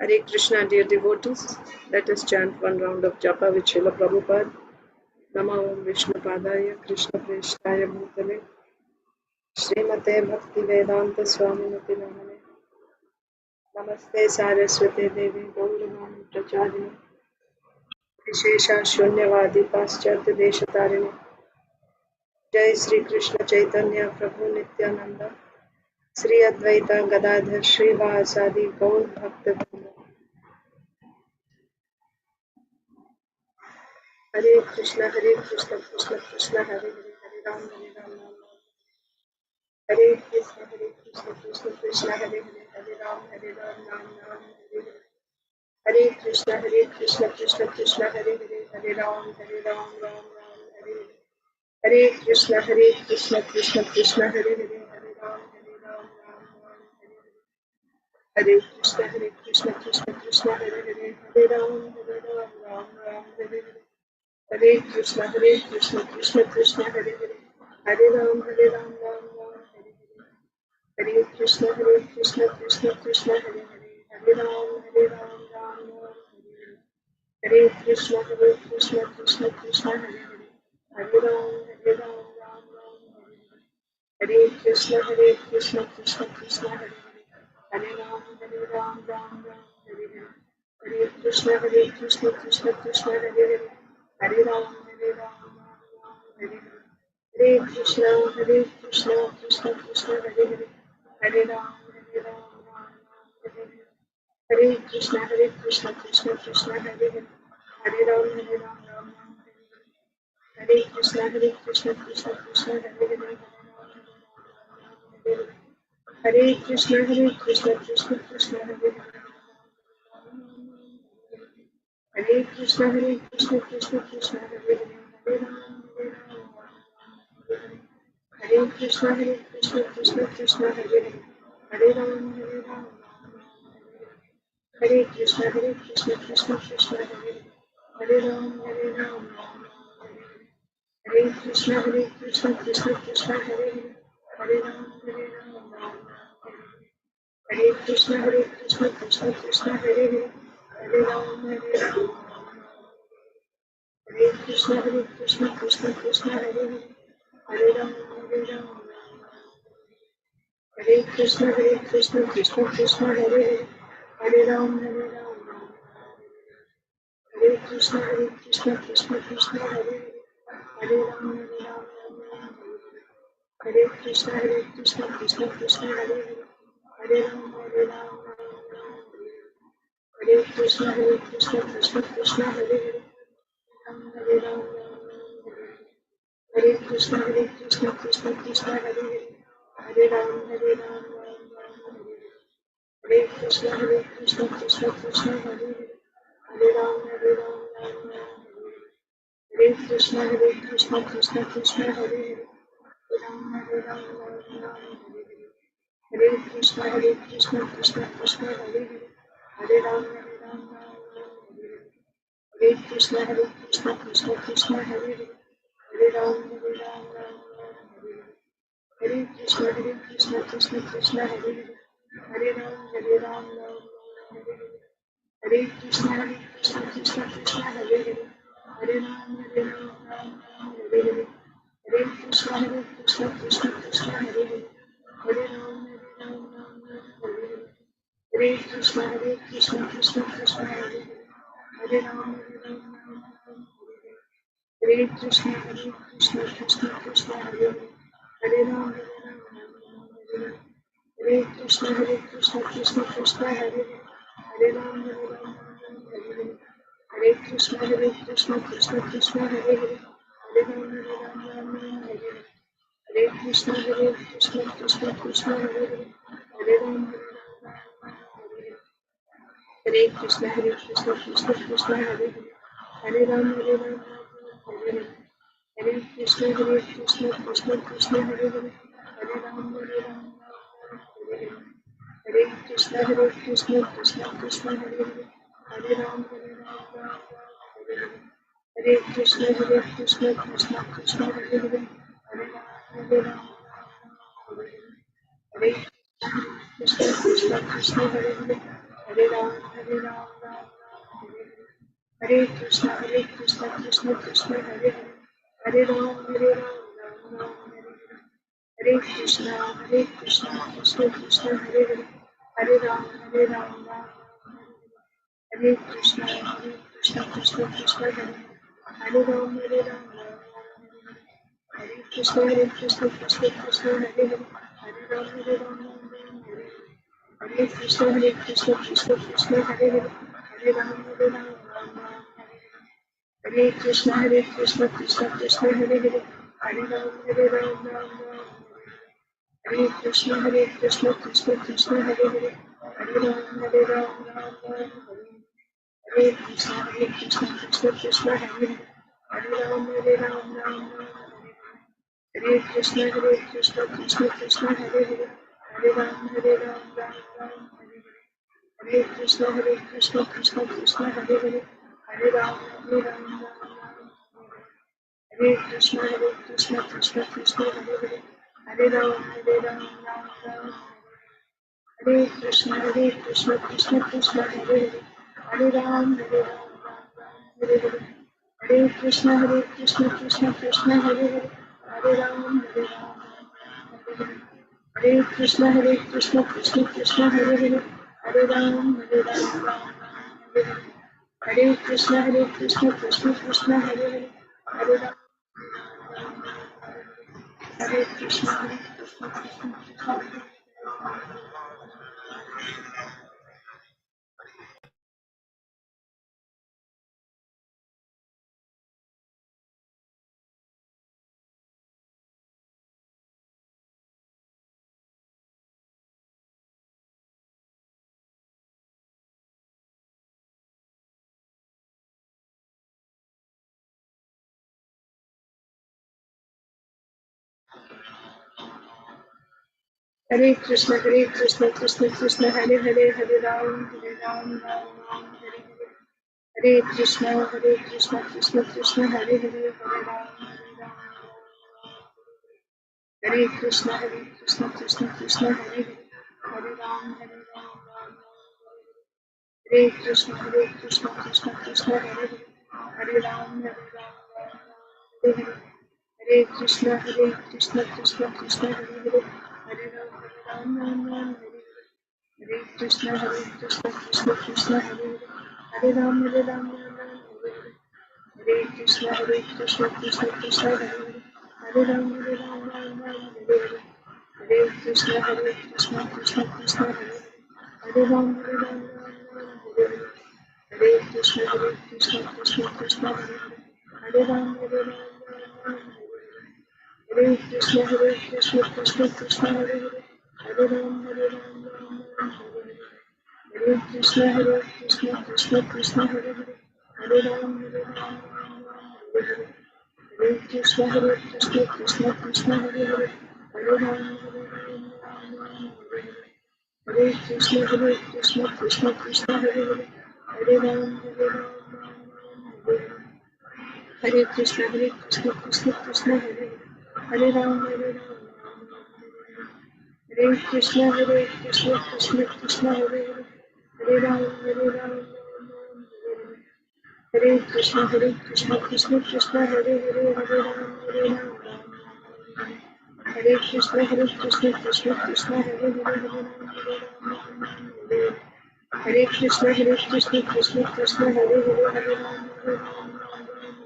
Hare Krishna, dear devotees. Let us chant one round of japa with Srila Prabhupada. Nama Om Vishnu Padaya Krishna Preshtaya Bhutale Srimate Bhakti Vedanta Swaminati Namane Namaste Saraswate Devi Gauravani Pracharini Vishesha Shunyavadi Paschatya Deshatarini Jai Sri Krishna Chaitanya Prabhu Nityananda Sri Advaita Gadadhar Sri Vasadi Gaur Bhakta Vrinda Hare Krishna Krishna Krishna Hare Hare Hare Ram Hare Krishna Krishna Krishna Hare Hare Hare Ram Ram Ram Hare Hare Hare Krishna Krishna Krishna Hare Hare Hare Ram Ram Ram Hare Hare Hare Krishna Krishna Krishna Hare Hare Hare Ram Ram Ram Hare Hare Hare Krishna Krishna Hare Hare Hare Ram Ram Hare Hare Hare Krishna Krishna Krishna Hare Hare Hare Ram Ram Hare Hare Hare Krishna Krishna Krishna Hare Hare Hare Ram Ram Hare Hare Hare Krishna Krishna Krishna Hare Hare Hare Ram Ram Hare Krishna Krishna Krishna Hare Hare Hare Ram Ram Hare Hare Hare Krishna Krishna Krishna Hare Hare Hare Ram Hare Hare Hare Krishna Krishna Krishna Hare Hare Hare Ram Hare Hare Hare Krishna Krishna Krishna Hare Hare Hare Ram Hare Krishna Krishna Krishna Hare Hare Hare Krishna Krishna Krishna Hare Hare Hare Krishna Krishna Hare Hare Hare Ram Hare Krishna Krishna Hare Hare Hare Ram Hare Krishna Krishna Krishna Hare Hare Hare Ram Hare Krishna Krishna Krishna Hare Hare Hare Ram Hare Krishna Krishna Hare Hare Hare Ram Hare Krishna Krishna Hare Hare Hare Ram Hare Krishna Krishna Krishna Hare Hare Hare Ram Hare Krishna Krishna Hare Hare Hare Ram Hare Krishna Krishna Hare Hare Hare Ram Hare Krishna Krishna Hare Hare Hare Ram Hare Krishna Krishna Hare Hare Hare Ram Hare Krishna Krishna Hare Hare Hare Ram Hare Krishna Krishna Hare Hare Hare Ram Hare Krishna Krishna Hare Hare Hare Ram Hare Krishna Krishna Hare Hare Hare Ram Hare Krishna Krishna Hare Hare Hare Ram Hare Krishna Krishna Hare Hare Hare Ram Hare Hare Hare Krishna Krishna Hare Hare Hare Ram Hare Krishna Krishna Hare Hare Hare Ram Hare Krishna Krishna Hare Hare Hare Ram Hare Krishna Krishna Hare Hare Hare Ram Hare Krishna Krishna Hare Hare Hare Ram Hare Krishna Krishna Hare Hare Hare Ram Hare Krishna Krishna Hare Hare Hare Ram Hare Hare Krishna Krishna Hare Hare Hare Ram Hare Krishna Krishna Hare Hare Hare Ram Hare Krishna Krishna Hare Hare Hare Ram Hare Krishna Krishna Hare Hare Ram, Hare Ram, Ram Ram, Hare Krishna, Krishna Krishna, Hare Hare, Hare Ram, Ram Ram, Hare Krishna, Krishna Krishna, Hare Hare, Hare Ram, Ram Ram, Hare Krishna, Krishna Krishna, Hare Hare, Hare Ram, Ram Ram, Hare Krishna, Krishna Krishna, Hare Hare, Hare Ram, Ram Ram, Hare Krishna, Krishna Krishna, Hare Hare, Hare Ram, Ram Ram, Hare Krishna, Krishna Hare Hare, Hare Ram, Ram Ram, Hare Krishna, Krishna Krishna, Hare Hare, Hare Ram, Ram Ram, Hare Krishna, Krishna Hare Hare, Hare Ram, Ram Hare Krishna, Krishna Hare Hare, Hare Ram, Ram Hare Krishna, Krishna Hare Hare, Hare Ram, Ram Hare Krishna, Krishna Hare Hare, Hare Ram, Ram Hare Krishna, Krishna Hare Hare, Hare Ram, Hare Hare, Hare Krishna, Krishna Hare Hare, Hare Ram, Hare Krishna, Krishna Hare Hare, Hare Ram, Hare Krishna, Krishna Hare Hare, Hare Ram, Hare Krishna, Krishna. Hare Krishna, Krishna Krishna, Hare Hare, Hare Ram, Ram Ram, Hare Hare. Hare Krishna, Krishna Hare Hare, Hare Ram, Hare Krishna, Krishna Hare Hare, Hare Ram, Ram Hare Krishna, Krishna Hare Hare, Hare Ram, Hare Hare. Hare Krishna, Krishna Hare Hare, Hare Ram, Ram Hare Krishna, Krishna Hare Hare, Hare Ram, Hare Krishna, Krishna Hare Hare, Hare Ram, Hare Hare Krishna, Krishna Hare Hare, Hare Ram, Hare Hare Krishna, Krishna Hare Hare, Hare Ram, Hare Krishna, Krishna Hare Hare, Hare Ram, Hare Krishna, Krishna Hare Hare, Hare Ram, Hare Krishna, Krishna Hare Hare, Hare Ram, Hare Krishna, Krishna Hare Hare, Hare Ram, Hare Krishna, Krishna Hare Hare, Hare Ram, Hare Krishna, Krishna Hare Hare, Hare Ram, Hare Krishna, Krishna Hare Hare, Hare Ram, Hare Krishna, Krishna Hare Hare, Hare Krishna, Krishna Hare Hare,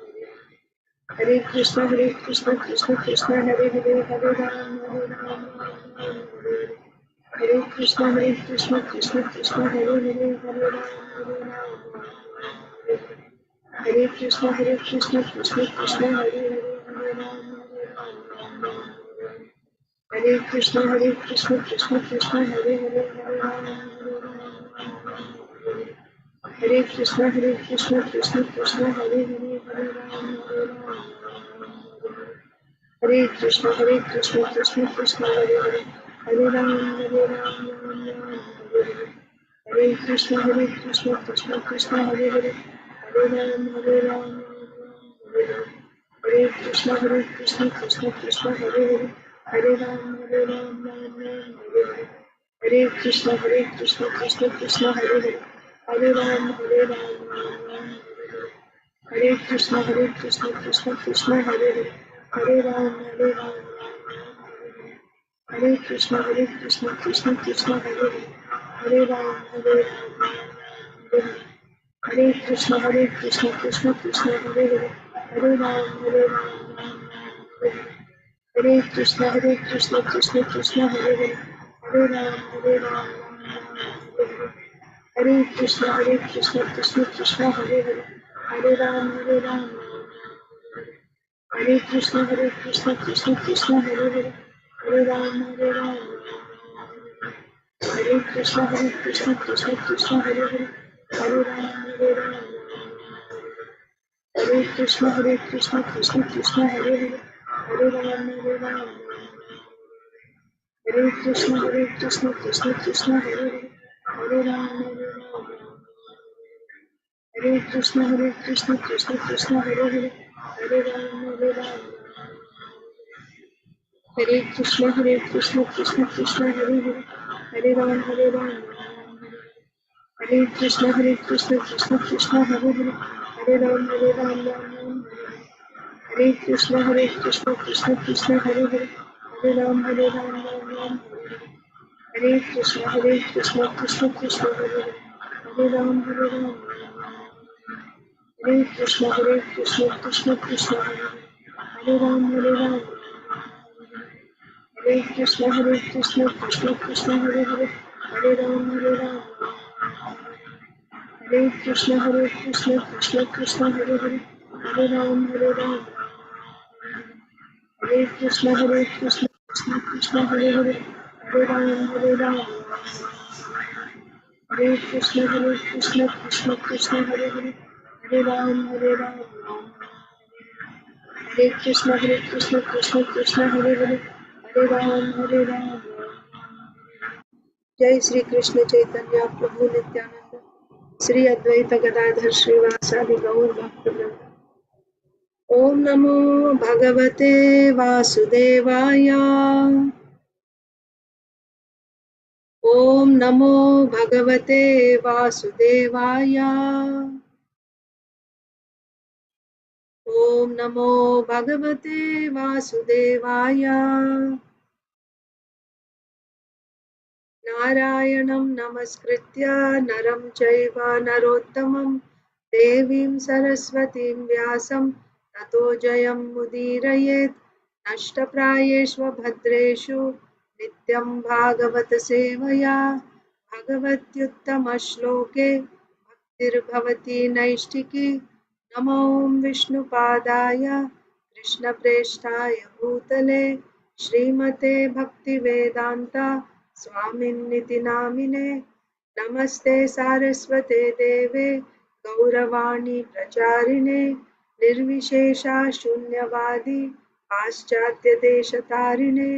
Hare Ram, Hare Krishna, Krishna Hare Hare, Hare Ram, Hare Krishna, Krishna Hare Hare, Hare Ram, Hare Krishna, Krishna Hare Hare, Hare Ram, Hare Krishna, Krishna Hare Hare, Hare Ram, Hare Krishna, Krishna Hare Hare, Hare Ram, Hare Krishna, Krishna Hare Hare, Hare Ram, Hare Krishna, Krishna Hare Hare, Hare Ram, Hare Krishna, Krishna Hare Hare, Hare Ram, Hare Ram, Hare Hare Krishna Krishna Krishna Hare Hare, Hare Ram Ram Ram Hare Hare. Hare Krishna Krishna Krishna Hare Hare, Hare Ram Hare Krishna Krishna Krishna Hare Hare, Hare Ram Hare Hare. Hare Krishna Krishna Krishna Hare Hare, Hare Ram Hare Hare. Hare Krishna Krishna Hare Hare, Hare Ram Hare Hare. Hare Krishna Krishna Hare Hare, Hare Ram Hare Krishna Krishna Hare Hare, Hare Ram Hare Krishna Krishna Hare Hare, Hare Ram Hare Krishna Krishna Hare Hare, Hare Ram Hare Krishna Krishna Hare Hare, Hare Ram Hare Krishna Krishna Hare Hare, Hare Ram Hare Krishna Krishna Hare Hare, Hare Ram Hare Krishna Krishna Hare Hare, Hare Ram Hare Krishna Krishna Hare Hare, Hare Ram Hare Krishna Krishna Hare Hare, Hare Ram Hare Krishna Krishna Hare Hare, Hare Ram Hare Krishna Krishna Hare Hare, Hare Ram Hare Krishna Krishna Hare Hare, Hare Ram Hare Krishna Krishna Hare Hare, Hare Ram Hare Krishna Krishna Hare Hare, Hare Ram Hare Krishna Krishna Hare Hare, Hare Ram जय श्री कृष्ण चैतन्य प्रभु नित्यानंद श्री अद्वैत गदाधर श्रीवासादि गौर भक्तवृंद। ओम नमो भगवते वासुदेवाय। ओम नमो भगवते वासुदेवाय। ओम नमो भगवते वासुदेवाय। नारायणं नमस्कृत्य नरं चैव नरोत्तमं देवीं सरस्वतीं व्यासं ततो जयं मुदीरयेत्। नष्टप्रायेषु भद्रेषु नित्यं भागवत सेवया भगवत्युत्तमश्लोके भक्तिर्भवति नैष्ठिकी। नमो विष्णुपादाय कृष्णप्रेष्ठाय भूतले श्रीमते भक्तिवेदान्ता स्वामिन्निति नामिने। नमस्ते सारस्वते देवे गौरवाणी प्रचारिणे निर्विशेषा शून्यवादी पाश्चात्य देशतारिणे।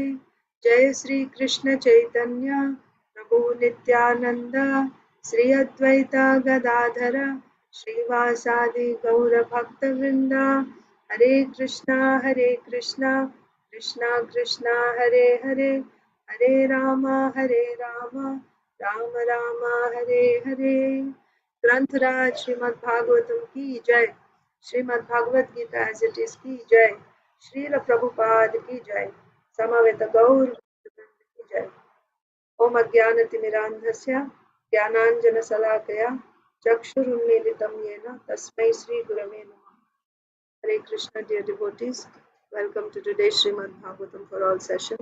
जय श्री कृष्ण चैतन्य प्रभु नित्यानंद श्री अद्वैत गदाधर श्रीवासादि गौर भक्तवृंद। हरे कृष्णा कृष्णा कृष्णा हरे हरे, हरे राम राम राम हरे हरे। ग्रंथराज श्रीमद् भागवतम की जय, Srimad Bhagavad Gita as it is की जय, श्रील प्रभुपाद की जय, समवेत गौर की जय। ओम अज्ञानतिमिरान्धस्य ज्ञानाञ्जनशलाकया चक्षुरुन्मीलितं येन तस्मै श्री गुरवे नमः। Hare Krishna, dear devotees, welcome to today's Srimad Bhagavatam for all session.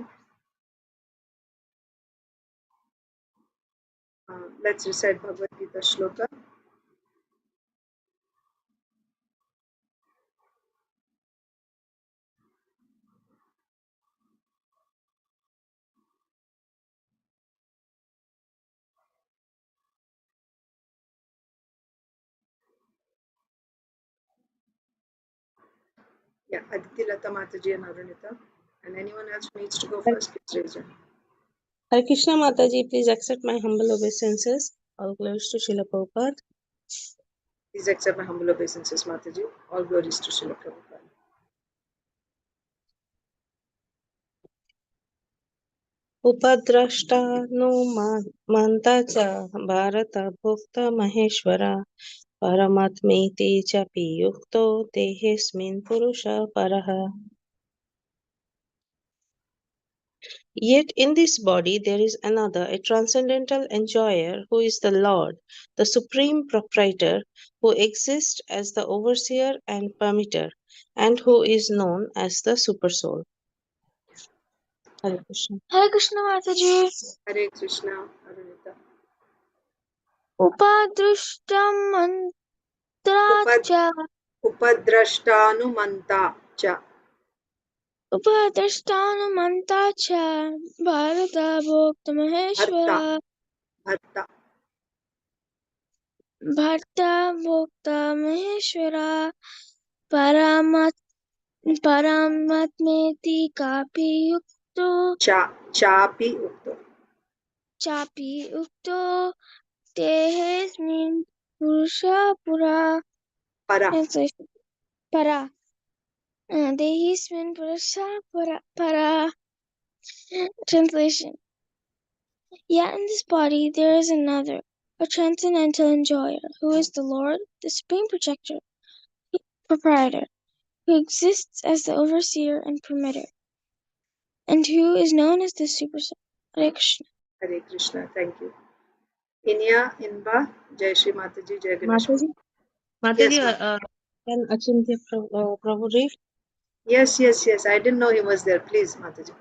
Let's recite Bhagavad Gita shloka. Yeah, Aditi Lata Mataji and Arunita. And anyone else who needs to go first, please raise your hand. Hare Krishna Mataji, please accept my humble obeisances. All glories to Srila Prabhupada. Please accept my humble obeisances, Mataji. All glories to Srila Prabhupada. 。 . 。 。 。 . 。 . 。 . 。 . 。 . 。 . 。 . 。 . 。 . 。 . 。 . 。 . 。 . 。 . 。 . 。 . 。 . 。 . 。 . 。 . 。 . 。 . 。 . 。 . 。 . 。 . उपद्रष्टानुमन्ता च भारतभुक्त महेश्वरा परमात्मेति चापि युक्तो देहेऽस्मिन् पुरुषः परः. Yet in this body there is another, a transcendental enjoyer, who is the Lord, the supreme proprietor, who exists as the overseer and permitter, and who is known as the Supersoul. Hare Krishna. Hare Krishna Mataji. Hare Krishna, Arunita. Upadrushtam mantracha. Upadrashtanumanta cha. Upadrushtanumantacha. Bharata Bhokta Maheshwara. Bharta. Bharta Bhokta Maheshwara. Paramatmeti kapi yukto. Chapi ukto. Chapi yukto. Tehesmin Purusha Pura. Para. Translation. Para. Dehismin Purusha Para. Translation. Yet in this body there is another, a transcendental enjoyer, who is the Lord, the supreme proprietor, who exists as the overseer and permitter, and who is known as the Supersoul. Hare Krishna. Hare Krishna, thank you. Inya, Inba, Jai Shri Mataji, Jai Ganesh. Mataji, Yes, can Achintya Prabhu read? yes. I didn't know he was there. Please, Mataji.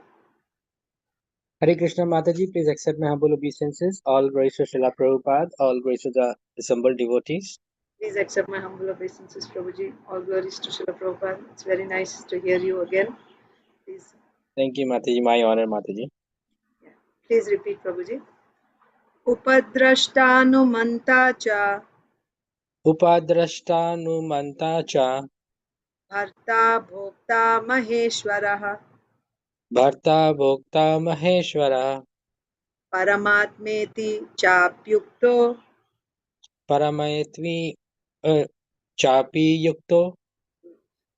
Hare Krishna Mataji, please accept my humble obeisances. All glories to Srila Prabhupada, all glories to the assembled devotees. Please accept my humble obeisances, Prabhuji. All glories to Srila Prabhupada. It's very nice to hear you again. Please. Thank you Mataji, my honor Mataji. Yeah. Please repeat, Prabhuji. Upadrashtanumanta cha. Upadrashtanumanta cha. Bharta bhokta maheshwaraha. Bharta Bhokta Maheshwara. Paramatmeti chapyukto. Paramatmi Chapi Yukto.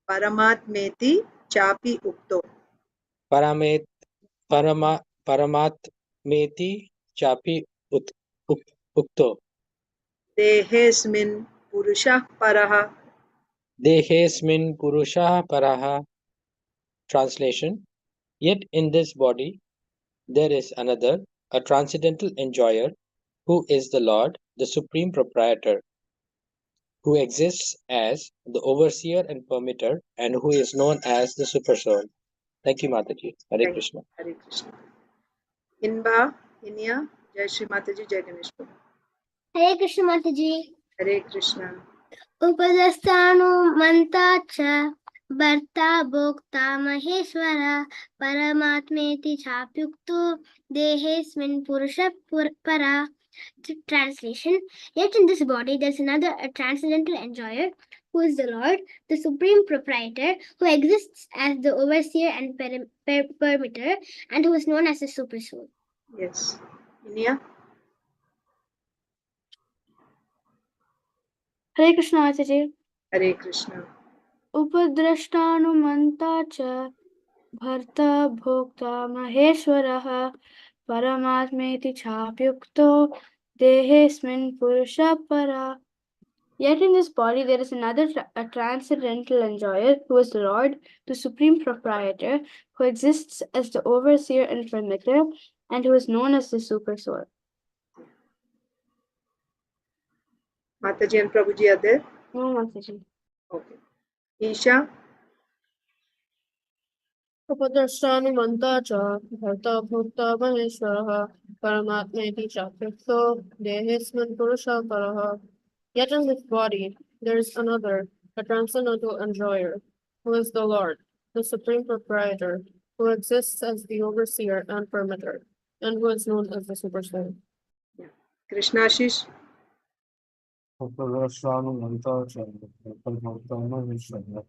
Paramatmeti chapi ukto. Paramatmeti Chapi Ukto. Dehesmin purushah paraha. Dehesmin Purusha Paraha. Translation. Yet in this body there is another, a transcendental enjoyer, who is the Lord, the supreme proprietor, who exists as the overseer and permitter, and who is known as the Supersoul. Thank you, Mataji. Hare Thank you. Krishna. Hare Krishna. Inba, Inya, Jai Shri Mataji, Jai Ganesh. Hare Krishna Mataji. Hare Krishna. Upadasthanumanta cha. Bharta Bhokta Maheshwara. Paramatmeti chapyukto. Dehesmin Purusha Para. Translation. Yet in this body there is another, a transcendental enjoyer, who is the Lord, the supreme proprietor, who exists as the overseer and permitter, and who is known as the Supersoul. Yes. Inya. Hare Krishna Mataji. Hare Krishna. Upadrashtanumanta cha. Bharta Bhokta Maheshwaraha. Paramatmeti chapyukto. Dehesmin Purusha Para. Yet in this body there is another, a transcendental enjoyer, who is the Lord, the supreme proprietor, who exists as the overseer and permitter, and who is known as the Supersoul. Mataji and Prabhuji are there? No, Mataji. Okay. Isha. Upadrashtanumanta cha Bharta Bhokta Maheshwara Paramatmeti Chakrito Dehesmin Purusha Paraha. Yet in this body there is another, a transcendental enjoyer, who is the Lord, the supreme proprietor, who exists as the overseer and permitter, and who is known as the Supersoul. Yeah. Krishna Ashish. Upadrashtanumanta cha Bharta Bhokta Maheshwara.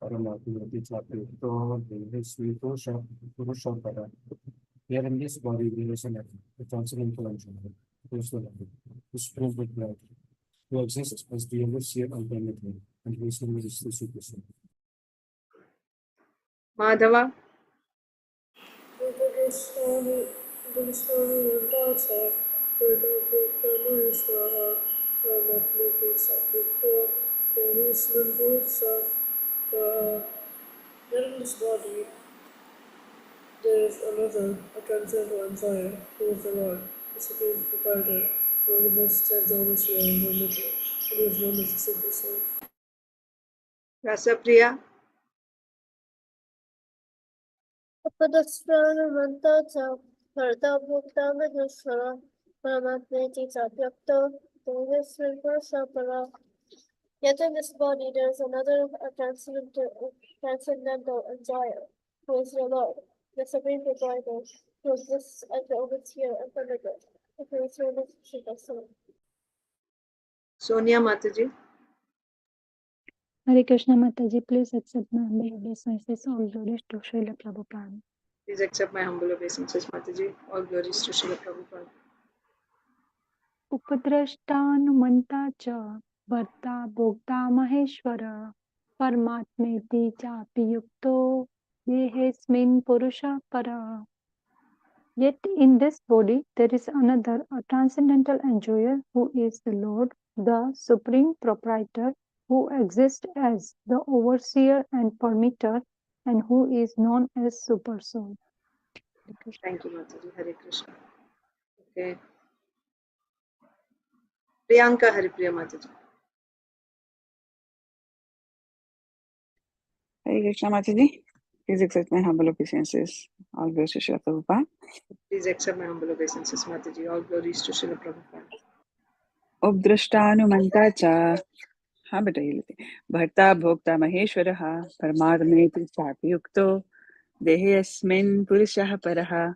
Paramatmeti chapyukto Dehesmin Purusha Para. Here in this body there is another, a transcendental enjoyer, who is the Lord, the supreme proprietor, who exists as the overseer and permitter, and who is known as the Supersoul. Madhava. Dasa, Swaha, Paramatmati Satyukta, Devisman Pursa, in this body there is another, a transcendental enjoyer, who is the Lord, the Supreme Proprietor, who exists as the overseer and the middle, and who is known as the Super Soul. Rasapriya. Upadasvanamanta cha bharta bhukta maheshwara paramatmeti chatyakta devasmin purusha para. Yet in this body there is another, a transcendental enjoyer, who is the Lord, the Supreme Proprietor, who exists as the overseer and permitter, and who is known as the Super Soul. Sonia Mataji. Hare Krishna Mataji, please accept my humble obeisances. All glories to Srila Prabhupada. Please accept my humble obeisances, Mataji. All glories to Srila Prabhupada. Upadrashtanumanta cha bharta bhokta maheshwara paramatmeti chapi yukto dehesmin purusha para. Yet in this body there is another, a transcendental enjoyer, who is the Lord, the Supreme Proprietor, who exists as the overseer and permitter, and who is known as Super Soul. Thank you, Mataji. Hare Krishna. Okay. Priyanka Haripriya Mataji. Hare Krishna Mataji, please accept my humble obeisances. All glories to Srila Prabhupada. Please accept my humble obeisances, Mataji. All glories to Srila Prabhupada. उपद्रष्टानुमन्ता च हाँ बेटा ये लेते भर्ता भोक्ता महेश्वरः परमात्मेति चापि युक्तो देहेऽस्मिन् पुरुषः परः.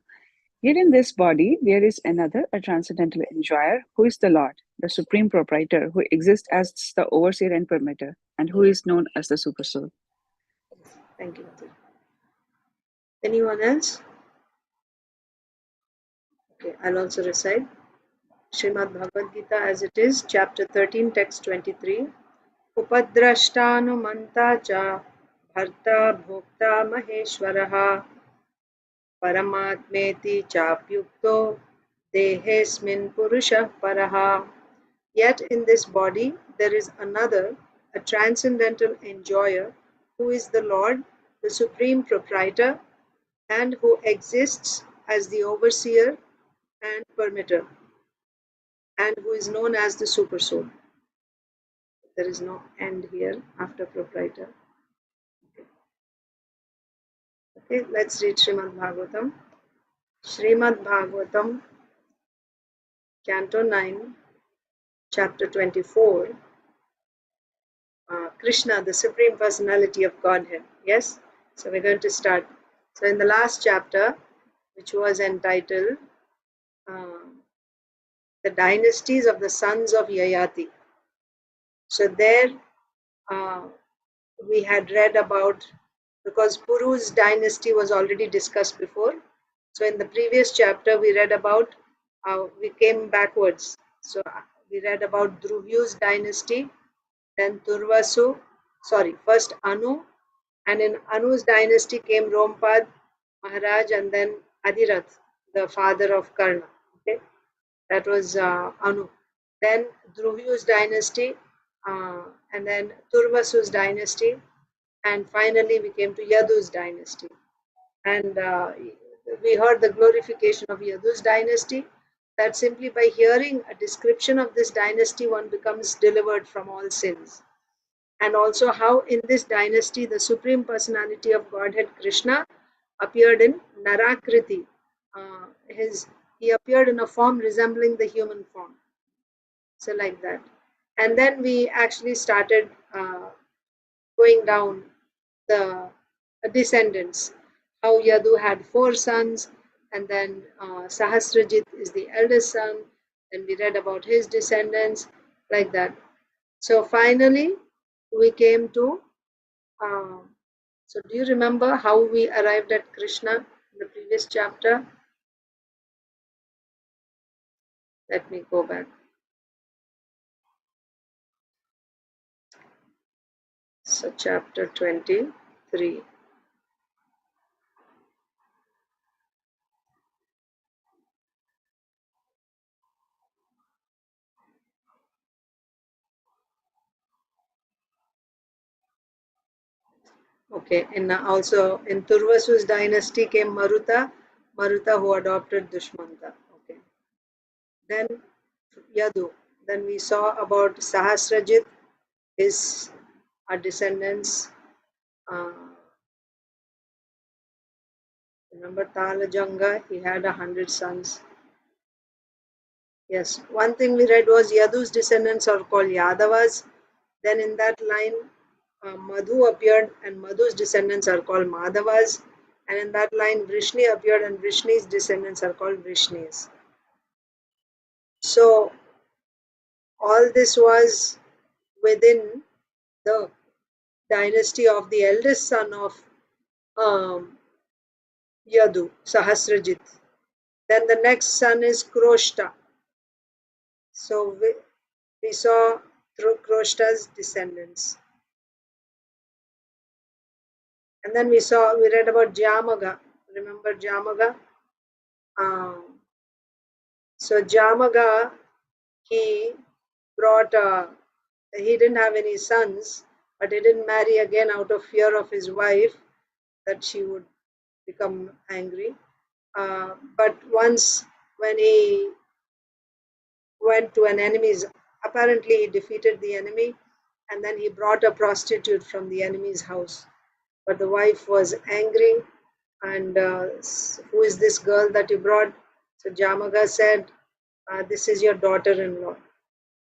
Yet in this body there is another, a transcendental enjoyer, who is the Lord, the Supreme Proprietor, who exists as the overseer and permitter, and who is known as the Super Soul. Thank you, Mataji. Anyone else? Okay, I'll also recite Srimad Bhagavad Gita as it is, chapter 13, text 23. Upadrashtanumanta cha bharta bhokta maheshwaraha paramatmeti chapyukto dehesmin purushah paraha. Yet in this body there is another, a transcendental enjoyer, who is the Lord, the Supreme Proprietor, and who exists as the overseer and permitter, and who is known as the Super Soul. There is no end here after proprietor. Okay, let's read Srimad Bhagavatam. Srimad Bhagavatam, Canto 9, Chapter 24. Krishna, the Supreme Personality of Godhead. Yes? So we're going to start. So in the last chapter, which was entitled The Dynasties of the Sons of Yayati. So there we had read about, because Puru's dynasty was already discussed before. So in the previous chapter we read about, we came backwards. So we read about Dhruvyu's dynasty, then Turvasu, first Anu, and in Anu's dynasty came Rompad Maharaj, and then Adirath, the father of Karna. Okay, that was Anu. Then Dhruvyu's dynasty, and then Turvasu's dynasty, and finally we came to Yadu's dynasty. And we heard the glorification of Yadu's dynasty, that simply by hearing a description of this dynasty one becomes delivered from all sins. And also how in this dynasty the Supreme Personality of Godhead Krishna appeared in Narakriti. He appeared in a form resembling the human form. So like that. And then we actually started going down the descendants. How Yadu had 4 sons, and then Sahasrajit is the eldest son. Then we read about his descendants, like that. So finally, we came to, so do you remember how we arrived at Krishna in the previous chapter? Let me go back. So chapter 23. Okay, and also in Turvasu's dynasty came Maruta, who adopted Dushmanta. Okay, then Yadu. Then we saw about Sahasrajit, his descendants. Remember Talajanga, he had 100 sons. Yes, one thing we read was Yadu's descendants are called Yadavas. Then in that line, Madhu appeared, and Madhu's descendants are called Madhavas. And in that line, Vrishni appeared, and Vrishni's descendants are called Vrishnis. So all this was within the dynasty of the eldest son of Yadu, Sahasrajit. Then the next son is Kroshta. So we saw through Kroshta's descendants. And then we read about Jamaga. Remember Jamaga? So Jamaga, he didn't have any sons, but he didn't marry again out of fear of his wife, that she would become angry. But once when he went to an enemy's, apparently he defeated the enemy, and then he brought a prostitute from the enemy's house. But the wife was angry, and who is this girl that you brought? So Jamaga said, this is your daughter-in-law.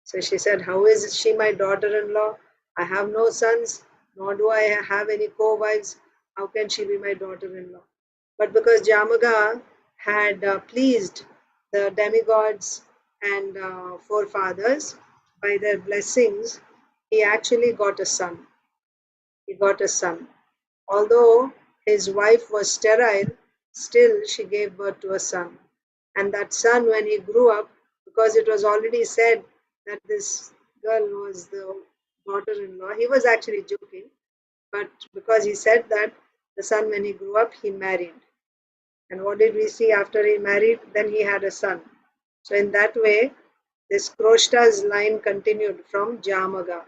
So she said, how is she my daughter-in-law? I have no sons, nor do I have any co-wives. How can she be my daughter-in-law? But because Jamaga had pleased the demigods and forefathers by their blessings, he actually got a son. He got a son. Although his wife was sterile, still she gave birth to a son. And that son, when he grew up, because it was already said that this girl was the daughter-in-law, he was actually joking, but because he said that, the son, when he grew up, he married. And what did we see after he married? Then he had a son. So in that way, this Kroshta's line continued from Jamaga.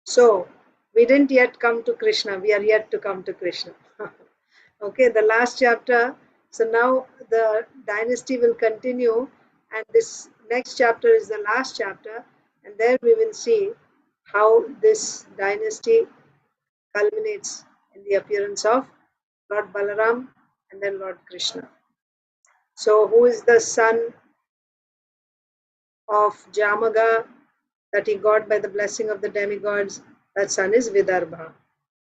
So we didn't yet come to Krishna. We are yet to come to Krishna. Okay, the last chapter. So now the dynasty will continue, and this next chapter is the last chapter, and there we will see how this dynasty culminates in the appearance of Lord Balaram and then Lord Krishna. So who is the son of Jamaga that he got by the blessing of the demigods? That son is Vidarbha.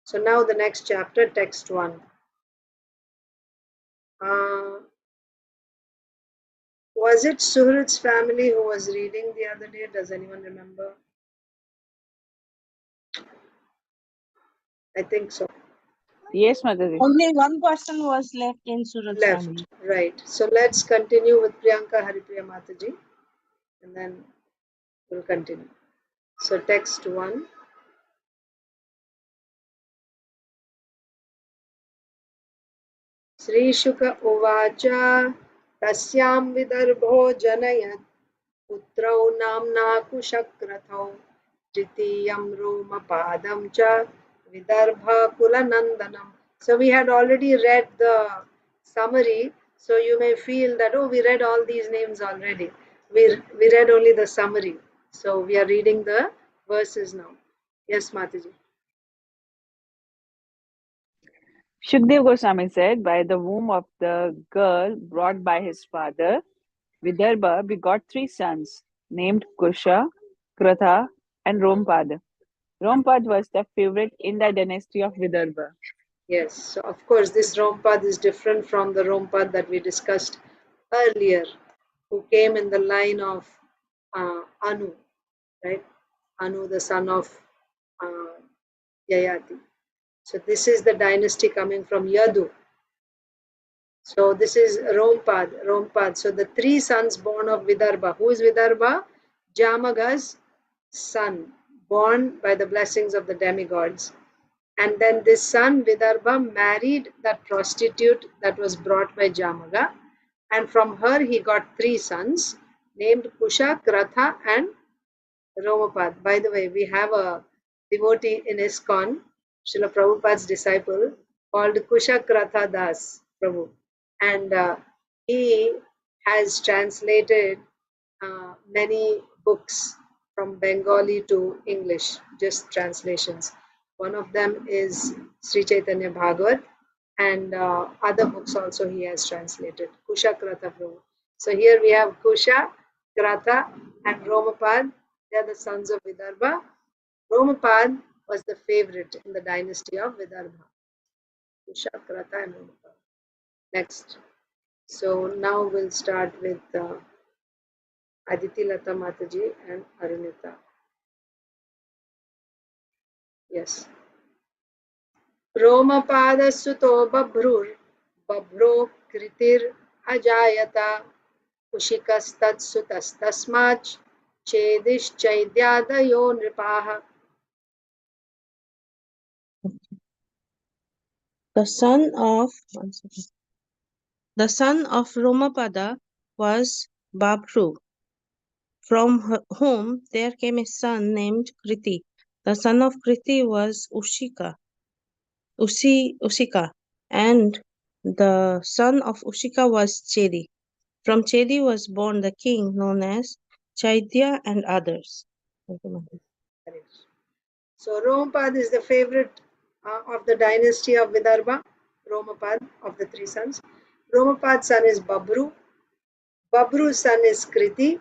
So now the next chapter, text 1. Was it Suhrit's family who was reading the other day? Does anyone remember? I think so. Yes, Mataji. Only one person was left in Surat's Left, family. right. So let's continue with Priyanka Haripriya Mataji, and then we'll continue. So text 1. श्रीशुक उवाच तस्यां विदर्भो जनयत् पुत्रौ नाम्ना कुशक्रथौ तृतीयं रोमपादं च विदर्भकुलनन्दनम्. So we had already read the summary, so you may feel that, oh, we read all these names already. We read only the summary. So we are reading the verses now. Yes, Mataji. Shukdev Goswami said, by the womb of the girl brought by his father, Vidarbha begot 3 sons, named Kusha, Kratha, and Rompad. Rompad was the favorite in the dynasty of Vidarbha. Yes, so of course this Rompad is different from the Rompad that we discussed earlier, who came in the line of Anu, right? Anu, the son of Yayati. So this is the dynasty coming from Yadu. So this is Rompad. So the 3 sons born of Vidarbha. Who is Vidarbha? Jamaga's son, born by the blessings of the demigods. And then this son, Vidarbha, married that prostitute that was brought by Jamaga. And from her he got 3 sons named Kusha, Kratha and Romapad. By the way, we have a devotee in ISKCON, Srila Prabhupada's disciple, called Kushakrata Das Prabhu. And he has translated many books from Bengali to English, just translations. One of them is Sri Chaitanya Bhagavat, and other books also he has translated. Kushakrata Prabhu. So here we have Kusha, Krata, and Romapad. They are the sons of Vidarbha. Romapad was the favorite in the dynasty of Vidarbha. Kusha, Krata, and Romapad. Next. So now we'll start with Aditi Lata Mataji and Arunita. Yes. Romapadasuto babro kritir ajayata kushikastastasmach chedischaidyadayo nripaha. The son of Romapada was Babru, from whom there came a son named Kriti. The son of Kriti was Usika, and the son of Ushika was Chedi. From Chedi was born the king known as Chaitya and others. So Romapad is the favorite of the dynasty of Vidarbha. Romapad of the three sons. Romapad's son is Babru. Babru's son is Kriti.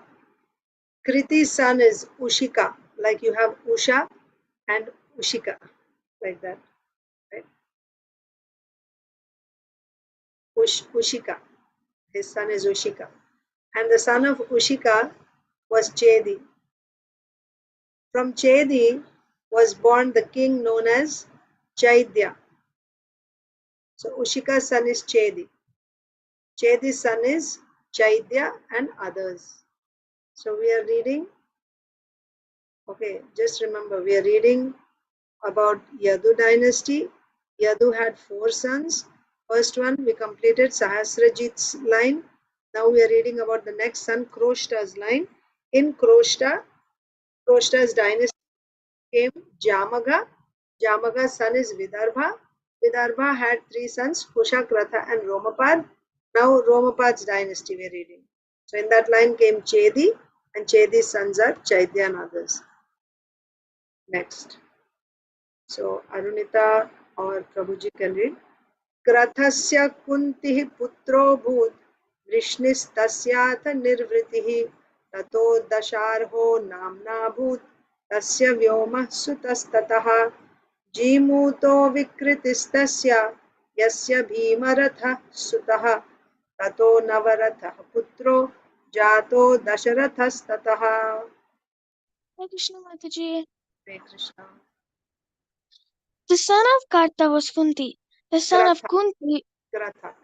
Kriti's son is Ushika, like you have Usha and Ushika, like that. Right? Ushika. His son is Ushika. And the son of Ushika was Chedi. From Chedi was born the king known as Chaitya. So Ushika's son is Chedi. Chedi's son is Chaitya and others. So we are reading, okay, just remember we are reading about Yadu dynasty. Yadu had 4 sons. First one we completed Sahasrajit's line. Now we are reading about the next son, Kroshta's line. In Kroshta's dynasty came Jamaga. Jamaga's son is Vidarbha. Vidarbha had 3 sons, Kusha, Kratha and Romapad. Now Romapad's dynasty we are reading. So in that line came Chedi, and Chedi's sons are Chaitya and others. Next. So Arunita or Prabhuji can read. Krathasya Kuntihi putro bhut Vrishnistasyatha nirvritihi tato dasharho namna bhut tasya vyoma sutastataha jimuto vikritistasya yasya bhimaratha sutaha tato navaratha putro jato dasharathastataha. Hare Krishna Mataji. Hare Krishna. The son of Karta was Kunti. The son of Kunti, Kratha.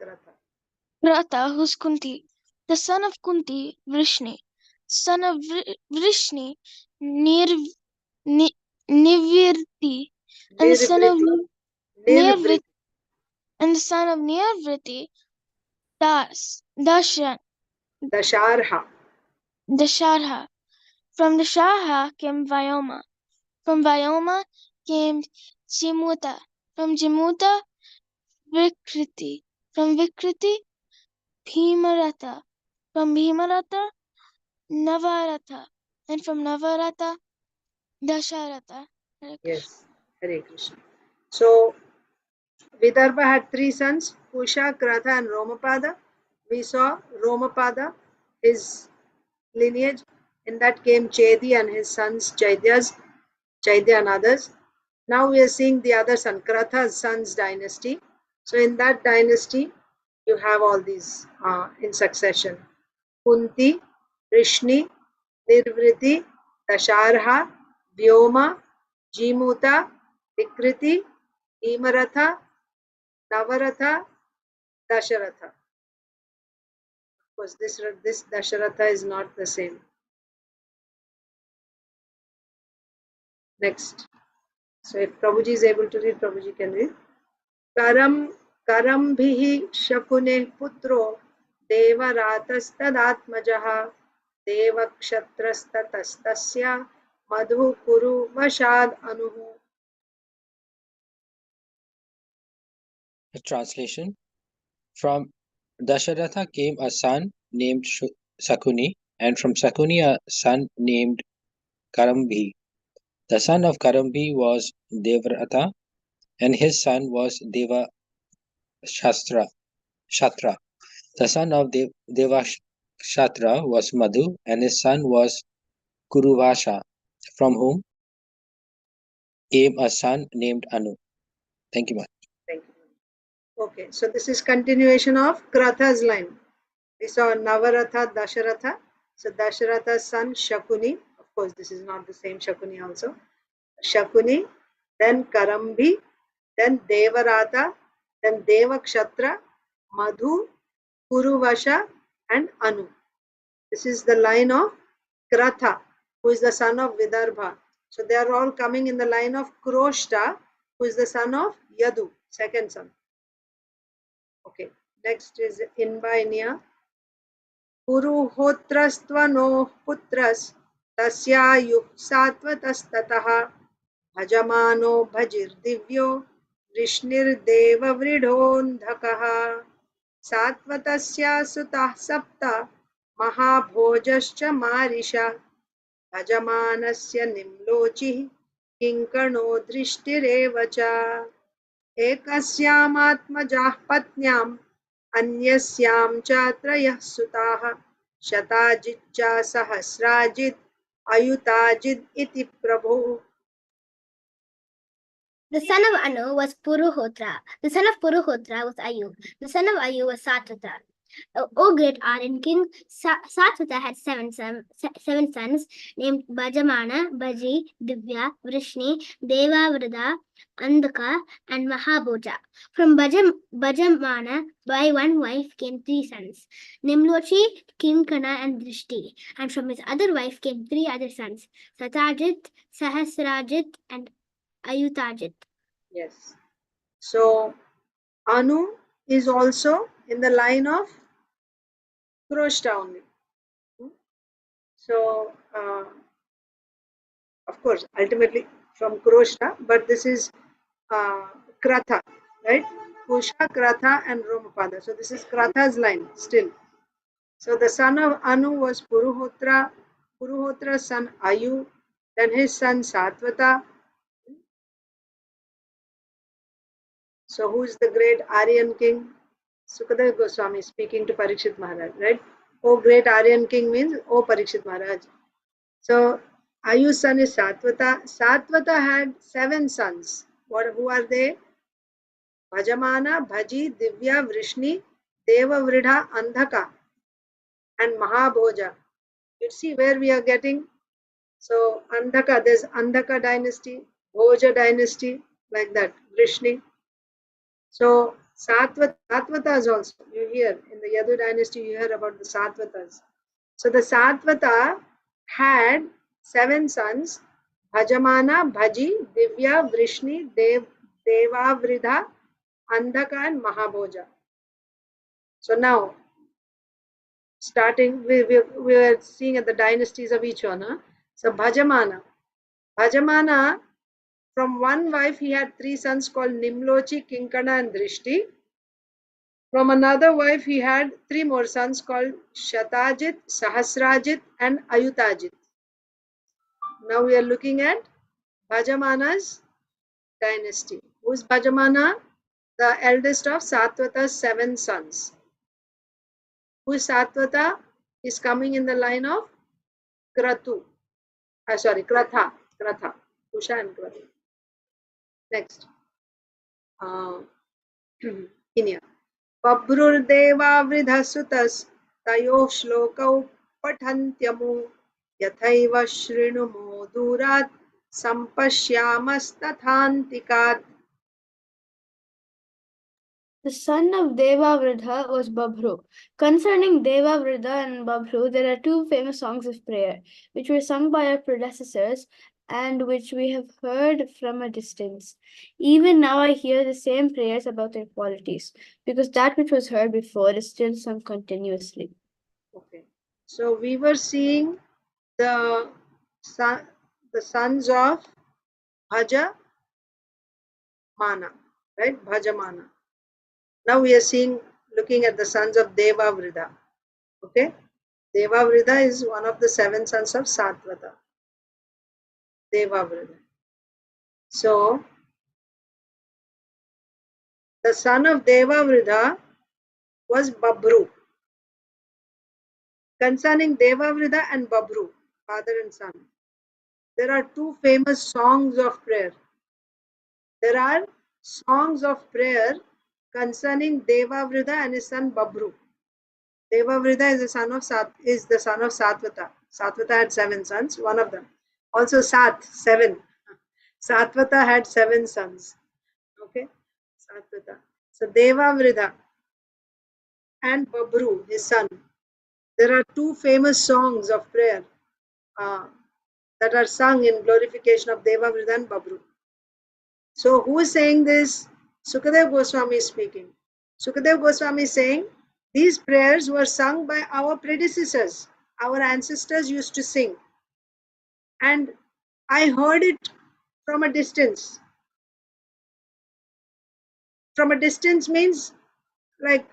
Rata, who's Kunti. The son of Kunti, Vrishni. Son of Vrishni, Nivirti. And the son of Nirvriti. And the son of Nirvriti, Dasharha. From the Sharha came Vyoma. From Vyoma came Jimuta. From Jimuta, Vikriti. From Vikriti, Bhimarata. From Bhimarata, Navaratha. And from Navaratha, Dasharatha. Yes, Hare Krishna. So Vidarbha had 3 sons, Kusha, Kratha and Romapada. We saw Romapada, his lineage. In that came Chedi and his sons Chaitya and others. Now we are seeing the other son, Kratha's son's dynasty. So in that dynasty, you have all these in succession. Kunti, Rishni, Nirvriti, Dasharha, Vyoma, Jimuta, Vikriti, Bhimaratha, Navaratha, Dasharatha. Of course, this Dasharatha is not the same. Next. So if Prabhuji is able to read, Prabhuji can read. Karam bhihi shakune putro devaratasthadaatmajaha devakshatrastatastasya madhu kuru vashad anuhu. A translation. From Dasharatha came a son named Sakuni, and from Sakuni a son named Karambhi. The son of Karambhi was Devrata, and his son was Shatra. The son of Devashatra was Madhu, and his son was Kuruvasha, from whom came a son named Anu. Thank you much. Thank you. Okay, so this is continuation of Kratha's line. We saw Navaratha, Dasharatha. So Dasharatha's son Shakuni. Of course, this is not the same Shakuni also. Shakuni, then Karambhi, then Devarata, then Devakshatra, Madhu, Kuruvasha, and Anu. This is the line of Kratha, who is the son of Vidarbha. So they are all coming in the line of Kroshta, who is the son of Yadu, second son. Okay, next is Inbainia. Puruhotrastvanoh putras tasyayuk satvatastataha bhajamano bhajirdivyo vrishnirdevavrindhakaha satvatasya sutah sapta mahabhojascha marisha bhajamanasya nimlochih kinkano drishtirev cha एकस्यामात्मजाः पत्न्याम् अन्यस्यां च त्रयः सुताः शताजिच्च सहस्राजित् अयुताजित् इति प्रभुः. The son of Anu was Puruhotra. The son of Puruhotra was Ayu. The son of Ayu was Satvata. O great Aryan king, Satvata had seven sons named Bhajamana, Bhaji, Divya, Vrishni, Devavrida, Andhaka, and Mahabhoja. From Bhajamana, by one wife came 3 sons, Nimlochi, Kinkana, and Drishti. And from his other wife came 3 other sons, Satajit, Sahasrajit, and Ayutajit. Yes. So Anu is also in the line of Kroshta only. So of course, ultimately from Kroshta, but this is Kratha, right? Kusha, Kratha, and Romapada. So this is Kratha's line still. So the son of Anu was Puruhotra, Puruhotra's son Ayu, then his son Satvata. So who is the great Aryan king? Sukadeva Goswami speaking to Parikshit Maharaj, right? Oh great Aryan king means oh Parikshit Maharaj. So Ayu's son is Satvata. Satvata had 7 sons. Who are they? Bhajamana, Bhaji, Divya, Vrishni, Devavridha, Andhaka, and Mahabhoja. You see where we are getting. So Andhaka, there's Andhaka dynasty, Bhoja dynasty, like that, Vrishni. So Satvatas also, you hear in the Yadu dynasty, you hear about the Satvatas. So the Satvata had 7 sons, Bhajamana, Bhaji, Divya, Vrishni, Devavridha, Andhaka, and Mahabhoja. So now, starting, we are seeing at the dynasties of each one. Huh? So Bhajamana, from one wife he had 3 sons called Nimlochi, Kinkana, and Drishti. From another wife he had 3 more sons called Shatajit, Sahasrajit, and Ayutajit. Now we are looking at Bhajamana's dynasty. Who is Bhajamana? The eldest of Satvata's 7 sons. Who is Satvata? Is coming in the line of Kratha. Kusha and Kratha. Next. Inya. Pabrurdevavridhasutas tayoh shlokau pathantyamo yathaiva shrinumo durat sampashyamas-tathantikat. The son of Devavridha was Babhru. Concerning Devavridha and Babhru, there are 2 famous songs of prayer, which were sung by our predecessors and which we have heard from a distance. Even now I hear the same prayers about their qualities, because that which was heard before is still sung continuously. Okay. So we were seeing the the sons of Bhaja Mana, right? Bhajamana. Now we are looking at the sons of Devavrida. Okay? Devavrida is one of the 7 sons of Satvata. Devavrida. So, the son of Devavrida was Babru. Concerning Devavrida and Babru, father and son, there are 2 famous songs of prayer. There are songs of prayer concerning Devavrida and his son Babru. Devavrida is the son of Satvata. Satvata had 7 sons, one of them. Also 7. Satvata had 7 sons. Okay, Satvata. So Devavrida and Babru, his son. There are 2 famous songs of prayer that are sung in glorification of Devavrida and Babru. So who is saying this? Sukadev Goswami is speaking. Sukadev Goswami is saying, these prayers were sung by our predecessors. Our ancestors used to sing. And I heard it from a distance. From a distance means like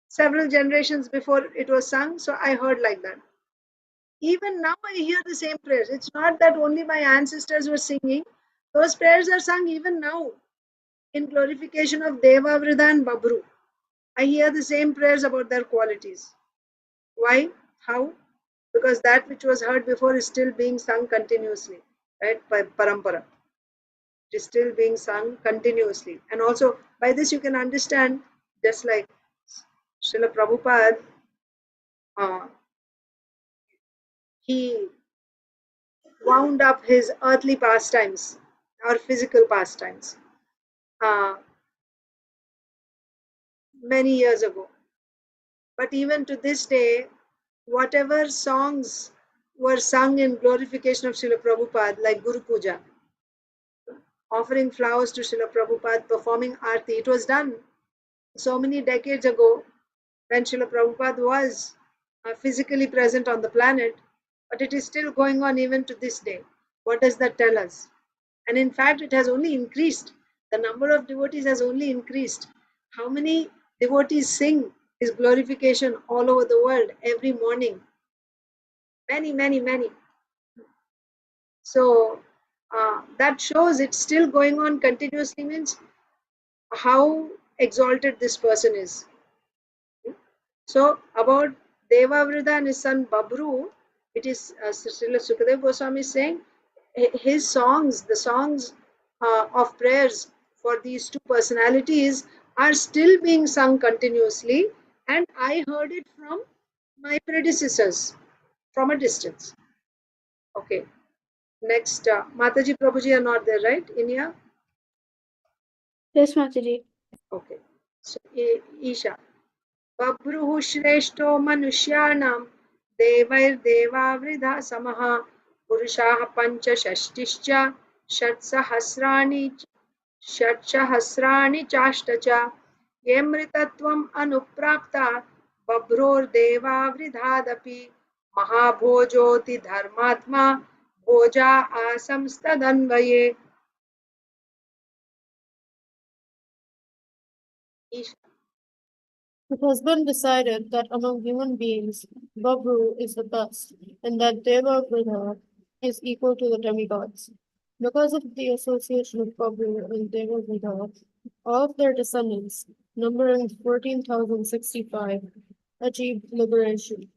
several generations before it was sung. So I heard like that. Even now I hear the same prayers. It's not that only my ancestors were singing. Those prayers are sung even now in glorification of Devavrida and Babru. I hear the same prayers about their qualities. Why? How? Because that which was heard before is still being sung continuously, right? By parampara. It is still being sung continuously. And also, by this you can understand, just like Srila Prabhupada, he wound up his earthly pastimes or physical pastimes many years ago. But even to this day, whatever songs were sung in glorification of Srila Prabhupada, like Guru Puja, offering flowers to Srila Prabhupada, performing Aarti, it was done so many decades ago when Srila Prabhupada was physically present on the planet, but it is still going on even to this day. What does that tell us? And in fact, it has only increased. The number of devotees has only increased. How many devotees sing his glorification all over the world every morning? Many, many, many. So that shows it's still going on continuously, means how exalted this person is. So about Devavrida and his son Babru, it is Srila Sukadev Goswami is saying his songs, the songs of prayers for these 2 personalities are still being sung continuously, and I heard it from my predecessors from a distance. Okay, next, Mataji Prabhuji are not there, right? Inya? Yes, Mataji. Okay, so Isha. Babruः श्रेष्ठो मनुष्याणां देवैर्देवावृधा समः पुरुषाः पञ्चषष्टिश्च षट्सहस्राणि चाष्ट च ये मृतत्वम् अनुप्राप्ता बभ्रोर्देवावृधादपि महाभोजोऽति धर्मात्मा भोजा आसंस्तदन्वये. It has been decided that among human beings, Babru is the best, and that Devavrida is equal to the demigods. Because of the association of Babru and Devavrida, all of their descendants, numbering 14,065, achieved liberation.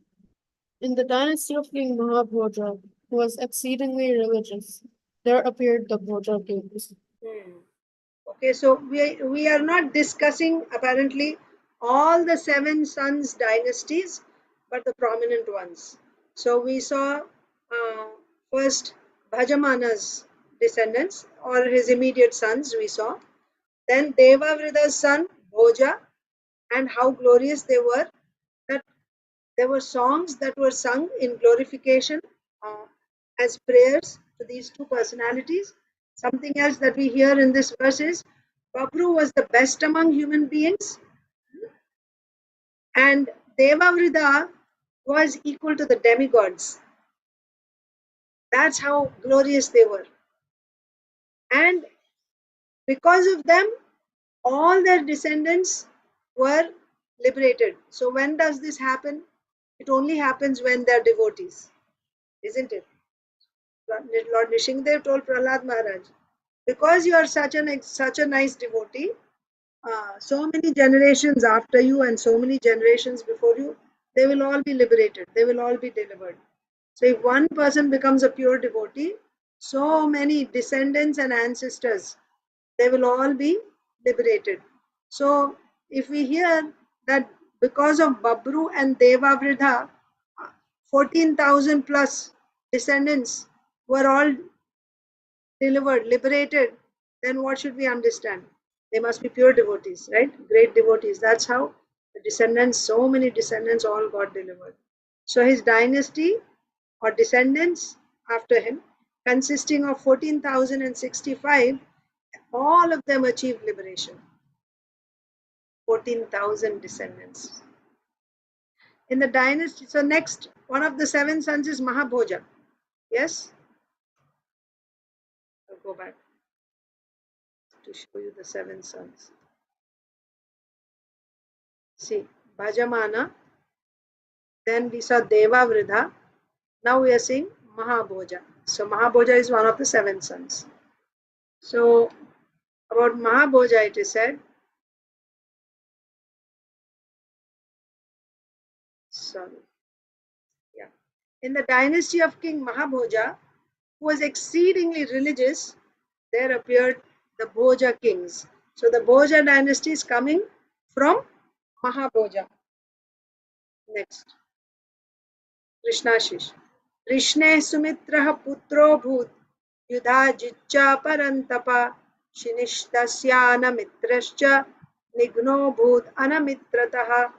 In the dynasty of King Mahabhoja, who was exceedingly religious, there appeared the Bhoja kings. Okay, so we are not discussing apparently all the 7 sons dynasties, but the prominent ones. So we saw first Bhajamana's descendants or his immediate sons we saw. Then Devavrida's son Bhoja, and how glorious they were. That there were songs that were sung in glorification as prayers to these 2 personalities. Something else that we hear in this verse is Babru was the best among human beings, and Devavrida was equal to the demigods. That's how glorious they were. And because of them, all their descendants were liberated. So when does this happen? It only happens when they're devotees, isn't it? Lord Nrsimhadev told Prahlad Maharaj, because you are such a nice devotee, so many generations after you and so many generations before you, they will all be liberated. They will all be delivered. So if one person becomes a pure devotee, so many descendants and ancestors, they will all be liberated. So if we hear that because of Babru and Devavridha, 14,000 plus descendants were all delivered, liberated, then what should we understand? They must be pure devotees, right? Great devotees. That's how the descendants, so many descendants, all got delivered. So his dynasty or descendants after him, consisting of 14,065, all of them achieved liberation. 14,000 descendants. In the dynasty, so next, one of the 7 sons is Mahabhoja. Yes? I'll go back to show you the 7 sons. See, Bhajamana, then we saw Devavridha, now we are seeing Mahabhoja. So Mahabhoja is one of the 7 sons. So about Mahabhoja it is said, in the dynasty of King Mahabhoja, who was exceedingly religious, there appeared the Bhoja kings. So the Bhoja dynasty is coming from Mahabhoja. Next, Krishnashish. Krishne Sumitraha Putro Bhut Yudhajicca Parantapa Shinishtasyana Mitrascha Nigno Bhut Anamitrataha.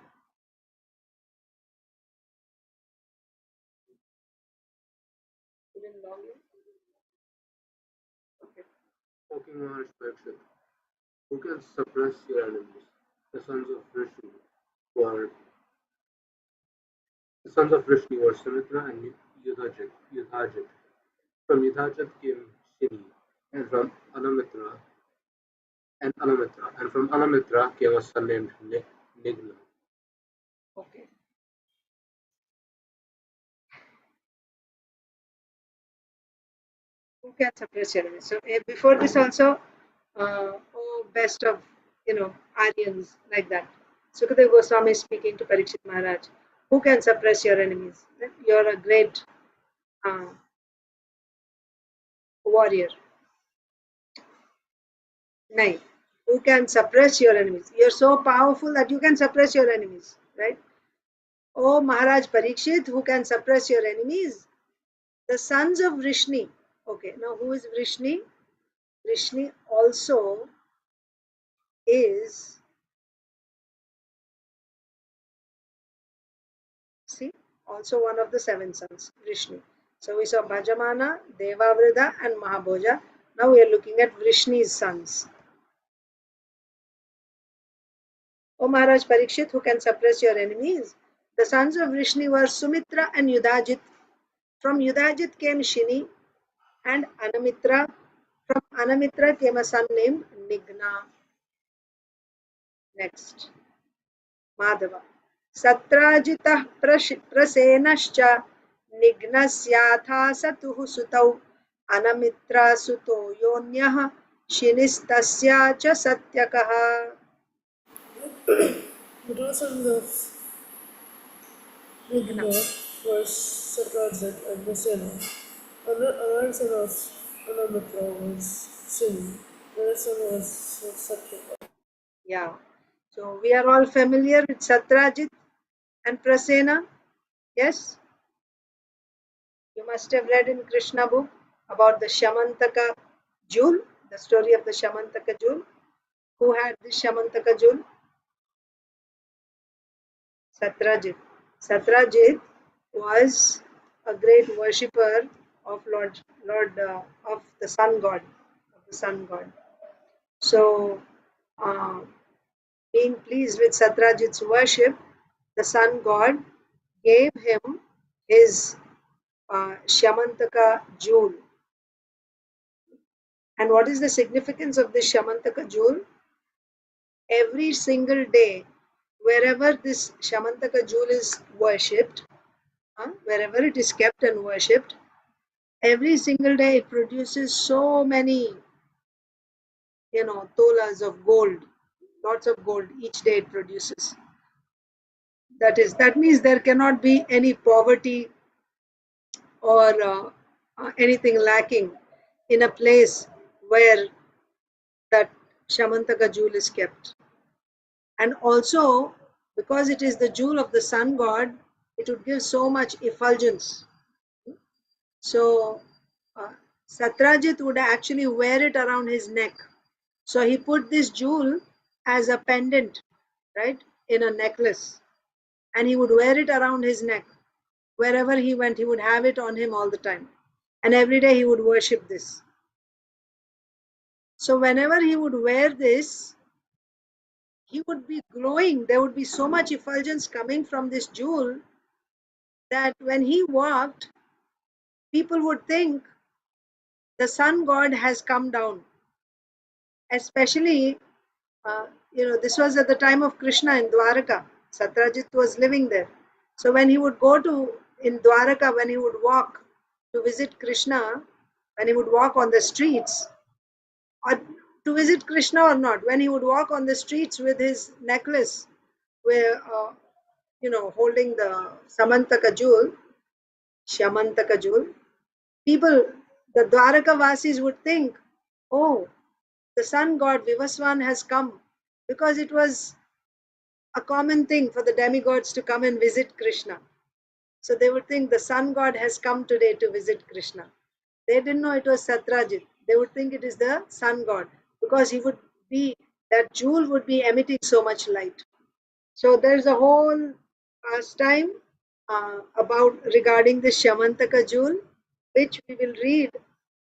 O King Maharaj Parikshit, who can suppress your enemies? The sons of Vishnu were Sumitra and Yudhajit. From Yudhajit came Shini, and from Anamitra, and from Anamitra came a son named Nigna. Okay. Who can suppress your enemies? So before this also, best of Aryans, like that. Sukadeva Goswami is speaking to Parikshit Maharaj. Who can suppress your enemies? You're a great warrior. Nay, who can suppress your enemies? You're so powerful that you can suppress your enemies, right? Oh Maharaj Parikshit, who can suppress your enemies? The sons of Vrishni. Okay, now who is Vrishni? Vrishni also is, see, also one of the 7 sons, Vrishni. So we saw Bhajamana, Devavridha and Mahabhoja. Now we are looking at Vrishni's sons. O Maharaj Parikshit, who can suppress your enemies? The sons of Vrishni were Sumitra and Yudhajit. From Yudhajit came Shini and Anamitra. From Anamitra came a son named Nigna. Next, Madhava. Satrajitah prasenascha Nignasyaatha satuhu sutau Anamitra suto yonyah Shinistasya cha satyakaha. The 2 sons of Nigna were Satrajit and Vasena. Another son of Anamitra was Shini. The other son was Satyaka. Yeah. So we are all familiar with Satrajit and Prasena. Yes? You must have read in Krishna book about the Shamantaka jewel, the story of the Shamantaka jewel. Who had this Shamantaka jewel? Satrajit. Satrajit was a great worshipper of of the sun god, So, being pleased with Satrajit's worship, the sun god gave him his Shamantaka jewel. And what is the significance of this Shamantaka jewel? Every single day, wherever this Shamantaka jewel is worshipped, wherever it is kept and worshipped, every single day it produces so many, tolas of gold, lots of gold each day it produces. That means there cannot be any poverty or anything lacking in a place where that Shamantaka jewel is kept. And also, because it is the jewel of the sun god, it would give so much effulgence. So, Satrajit would actually wear it around his neck. So, he put this jewel as a pendant, right, in a necklace. And he would wear it around his neck. Wherever he went, he would have it on him all the time. And every day he would worship this. So, whenever he would wear this, he would be glowing. There would be so much effulgence coming from this jewel that when he walked, people would think the sun god has come down. Especially, this was at the time of Krishna in Dwaraka. Satrajit was living there. So when he would go in Dwaraka, when he would walk to visit Krishna, when he would walk on the streets, or to visit Krishna or not, when he would walk on the streets with his necklace, where holding the Samantaka jewel, Shamantaka jewel, people, the Dwaraka Vasis would think, oh, the sun god Vivaswan has come, because it was a common thing for the demigods to come and visit Krishna. So they would think the sun god has come today to visit Krishna. They didn't know it was Satrajit. They would think it is the sun god, because that jewel would be emitting so much light. So there's a whole pastime regarding the Shamantaka jewel, which we will read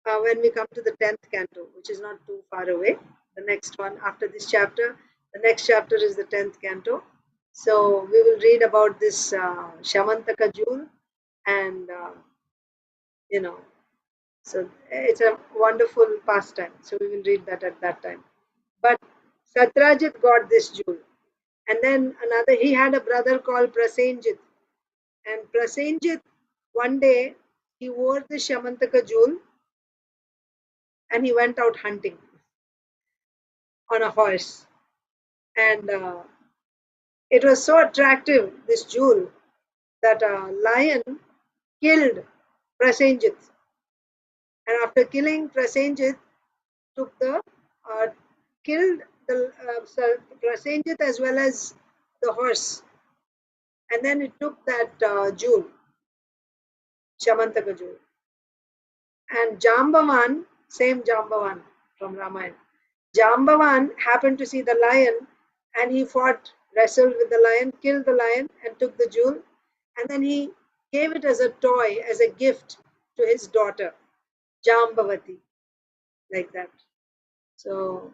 when we come to the 10th canto, which is not too far away. The next one after this chapter, the next chapter is the 10th canto. So we will read about this Shamantaka jewel, and so it's a wonderful pastime. So we will read that at that time. But Satrajit got this jewel. And then he had a brother called Prasenjit. And Prasenjit, one day, he wore the Shamantaka jewel and he went out hunting on a horse. And it was so attractive, this jewel, that a lion killed Prasenjit. And after killing Prasenjit, killed the Prasenjit as well as the horse. And then it took that jewel, Shamantaka jewel. And Jambavan, same Jambavan from Ramayana, Jambavan happened to see the lion, and he wrestled with the lion, killed the lion, and took the jewel. And then he gave it as a toy, as a gift to his daughter, Jambavati, like that. So,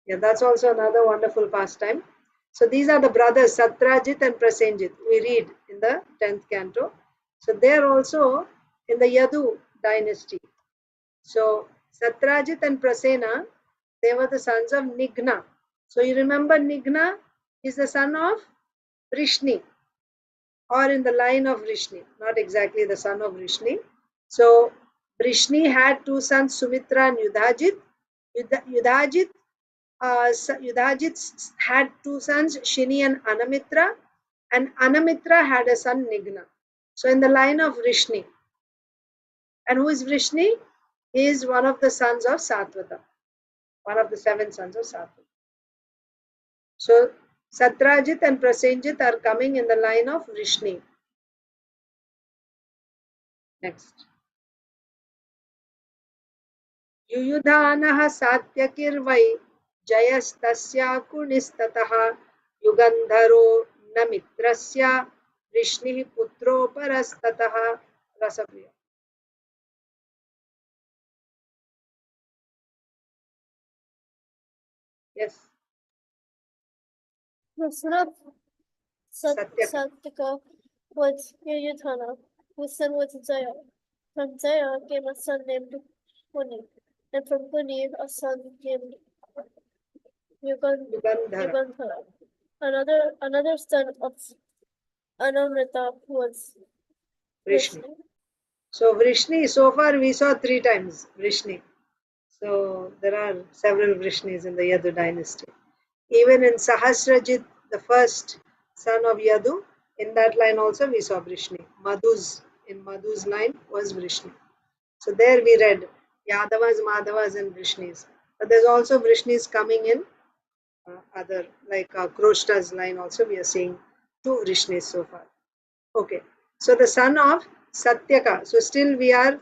yeah, that's also another wonderful pastime. So these are the brothers, Satrajit and Prasenjit. We read in the 10th canto. So they are also in the Yadu dynasty. So Satrajit and Prasena, they were the sons of Nighna. So you remember Nighna is the son of Vrishni, or in the line of Vrishni, not exactly the son of Vrishni. So Vrishni had two sons, Sumitra and Yudhajit. Yudhajit had two sons, Shini and Anamitra, and Anamitra had a son, Nighna. So in the line of Vrishni. And who is Vrishni? He is one of the sons of Satvata, one of the 7 sons of Satvata. So Satrajit and Prasenjit are coming in the line of Vrishni. Next. Yuyudhanah Satyakirvai Jayastasya Kunistataha Yugandharo Namitrasya Vrishni Putro Parastataha. Rasapriya. Yes. The son of Satyaka. Satyaka was Yuyudhana, whose son was Jaya. From Jaya came a son named Puni, and from Puni a son named Yugandhara. Yugandhara. Another son of Anamrita was Vrishni. Vrishni. So Vrishni, so far we saw 3 times Vrishni. So there are several Vrishnis in the Yadu dynasty. Even in Sahasrajit, the first son of Yadu, in that line also we saw Vrishni. In Madhu's line was Vrishni. So there we read Yadavas, Madhavas and Vrishnis. But there's also Vrishnis coming in other, like Kroshta's line also we are seeing 2 Vrishnis so far. Okay, so the son of Satyaka. So still we are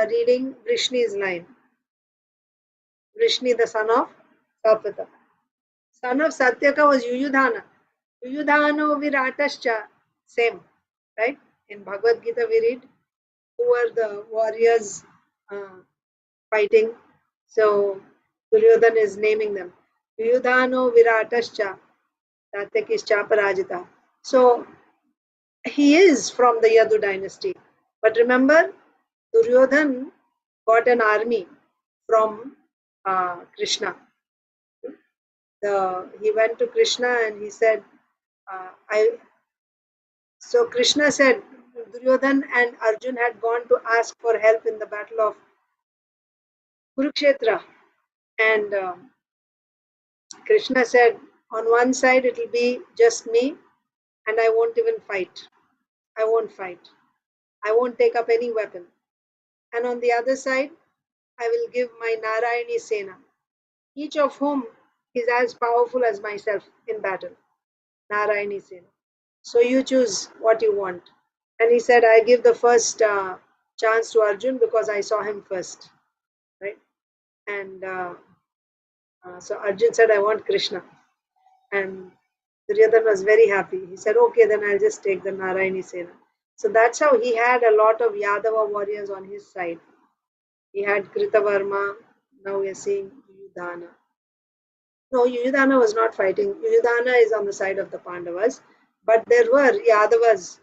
reading Vrishni's line. Vrishni, the son of Sapata. Son of Satyaka was Yuyudhana. Yuyudhano Viratascha. Same, right? In Bhagavad Gita we read who are the warriors fighting. So Duryodhana is naming them. Yuyudhano Viratascha. Satyakischa Parajita. So he is from the Yadu dynasty. But remember, Duryodhan got an army from Krishna. He went to Krishna and he said, So Krishna said, Duryodhan and Arjun had gone to ask for help in the battle of Kurukshetra. And Krishna said, on one side it will be just me and I won't even fight. I won't fight. I won't take up any weapon. And on the other side, I will give my Narayani Sena, each of whom is as powerful as myself in battle. Narayani Sena. So you choose what you want. And he said, I give the first chance to Arjun because I saw him first. Right? And so Arjun said, I want Krishna. And Duryodhana was very happy. He said, okay, then I'll just take the Narayani Sena. So that's how he had a lot of Yadava warriors on his side. He had Kritavarma, now we are seeing Yudhana. No, Yudhana was not fighting. Yudhana is on the side of the Pandavas, but there were Yadavas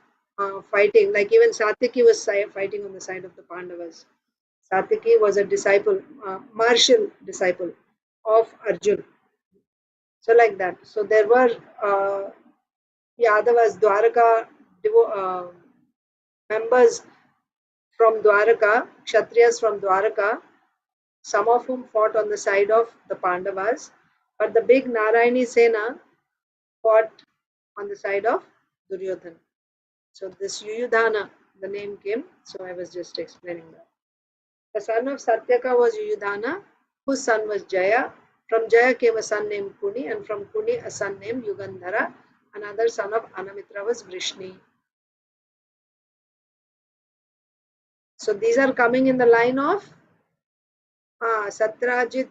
fighting, like even Satyaki was fighting on the side of the Pandavas. Satyaki was a disciple, martial disciple of Arjun. So like that. So there were Yadavas, Dwaraka members from Dwaraka, Kshatriyas from Dwaraka, some of whom fought on the side of the Pandavas, but the big Narayani Sena fought on the side of Duryodhana. So this Yuyudhana, the name came, so I was just explaining that. The son of Satyaka was Yuyudhana, whose son was Jaya. From Jaya came a son named Kuni, and from Kuni a son named Yugandhara. Another son of Anamitra was Vrishni. So these are coming in the line of Satrajit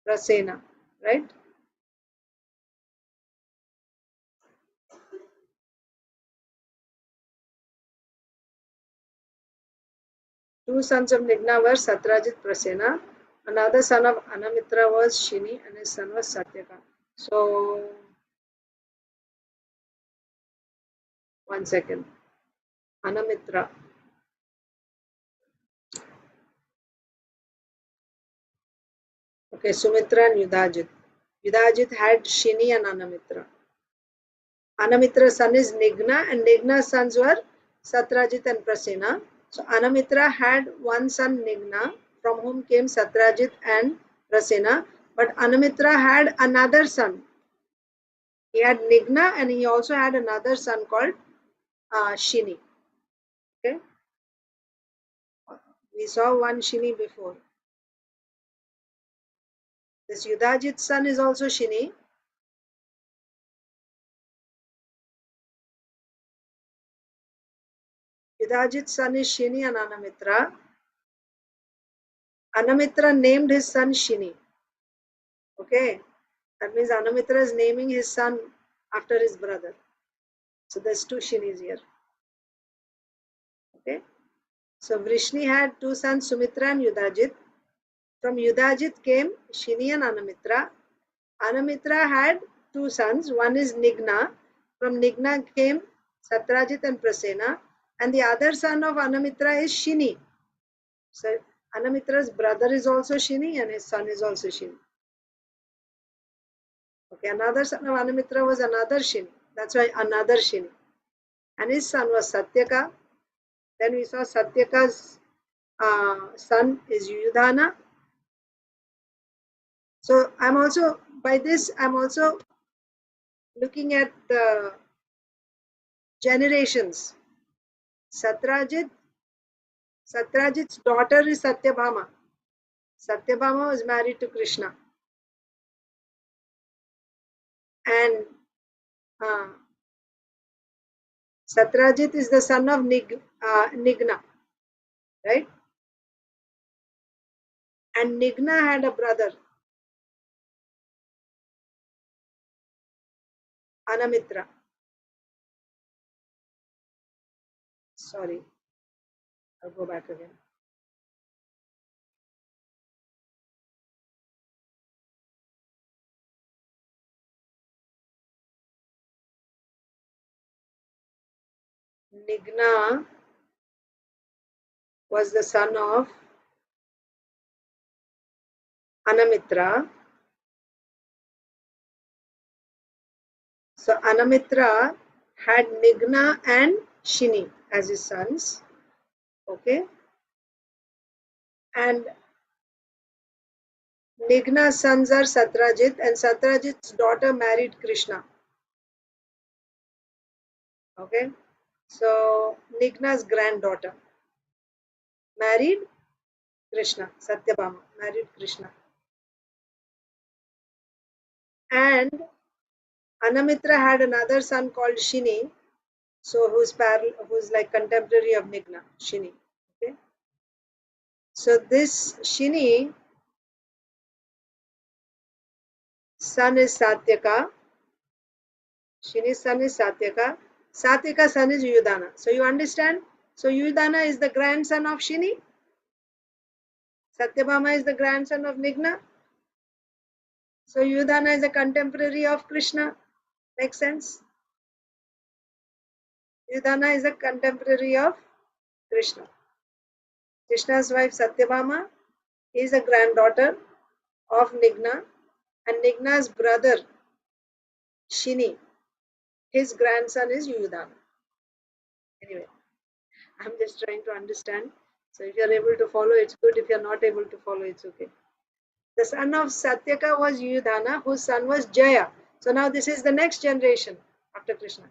Prasena, right? Two sons of Nigna were Satrajit Prasena. Another son of Anamitra was Shini, and his son was Satyaka. So, one second. Anamitra. Okay, Sumitra and Yudhajit. Yudhajit had Shini and Anamitra. Anamitra's son is Nigna, and Nigna's sons were Satrajit and Prasena. So Anamitra had one son Nigna, from whom came Satrajit and Prasena. But Anamitra had another son. He had Nigna and he also had another son called Shini. Okay. We saw one Shini before. This Yudhajit's son is also Shini. Yudhajit's son is Shini and Anamitra. Anamitra named his son Shini. Okay. That means Anamitra is naming his son after his brother. So there's two Shinis here. Okay. So Vrishni had two sons, Sumitra and Yudhajit. From Yudhajit came Shini and Anamitra. Anamitra had two sons. One is Nigna. From Nigna came Satrajit and Prasena. And the other son of Anamitra is Shini. So Anamitra's brother is also Shini and his son is also Shini. Okay, another son of Anamitra was another Shini. That's why another Shini. And his son was Satyaka. Then we saw Satyaka's son is Yudhana. So I'm also, by this, I'm also looking at the generations. Satyajit's daughter is Satyabhama. Satyabhama was married to Krishna. And Satyajit is the son of Nigna, right? And Nigna had a brother, Anamitra. Sorry, I'll go back again. Nigna was the son of Anamitra. So Anamitra had Nigna and Shini as his sons. Okay. And Nigna's sons are Satyajit, and Satyajit's daughter married Krishna. Okay. So Nigna's granddaughter married Krishna. Satyabhama married Krishna. And Anamitra had another son called Shini, so who's like contemporary of Nigna, Shini. Okay. So this Shini son is Satyaka. Shini's son is Satyaka. Satyaka's son is Yudhana. So you understand? So Yudhana is the grandson of Shini. Satyabhama is the grandson of Nigna. So Yudhana is a contemporary of Krishna. Makes sense? Yudhana is a contemporary of Krishna. Krishna's wife Satyabhama is a granddaughter of Nigna, and Nigna's brother Shini, his grandson is Yudhana. Anyway, I'm just trying to understand. So if you're able to follow, it's good. If you're not able to follow, it's okay. The son of Satyaka was Yudhana, whose son was Jaya. So now this is the next generation after Krishna.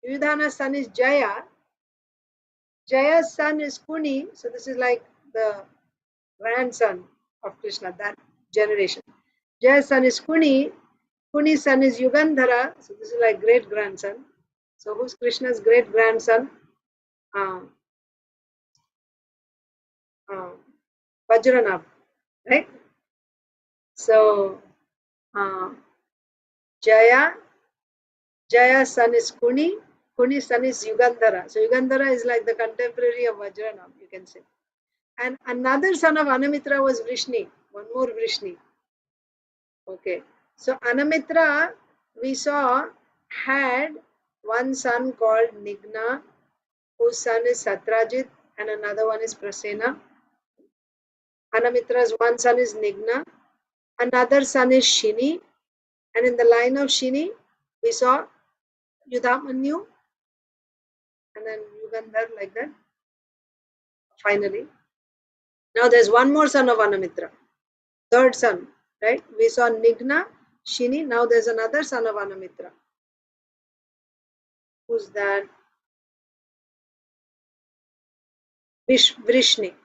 Yudhana's son is Jaya. Jaya's son is Kuni. So this is like the grandson of Krishna, that generation. Jaya's son is Kuni. Kuni's son is Yugandhara. So this is like great grandson. So who's Krishna's great grandson? Vajranabh, right? So Jaya's son is Kuni. Kuni's son is Yugandhara. So Yugandhara is like the contemporary of Vajranabh, you can say. And another son of Anamitra was Vrishni. One more Vrishni. Okay. So Anamitra, we saw, had one son called Nigna, whose son is Satyajit, and another one is Prasena. Anamitra's one son is Nigna. Another son is Shini. And in the line of Shini, we saw Yudhamanyu, and then Yugandhar, like that. Finally. Now there's one more son of Anamitra. Third son, right? We saw Nigna, Shini. Now there's another son of Anamitra. Who's that? Vrishni.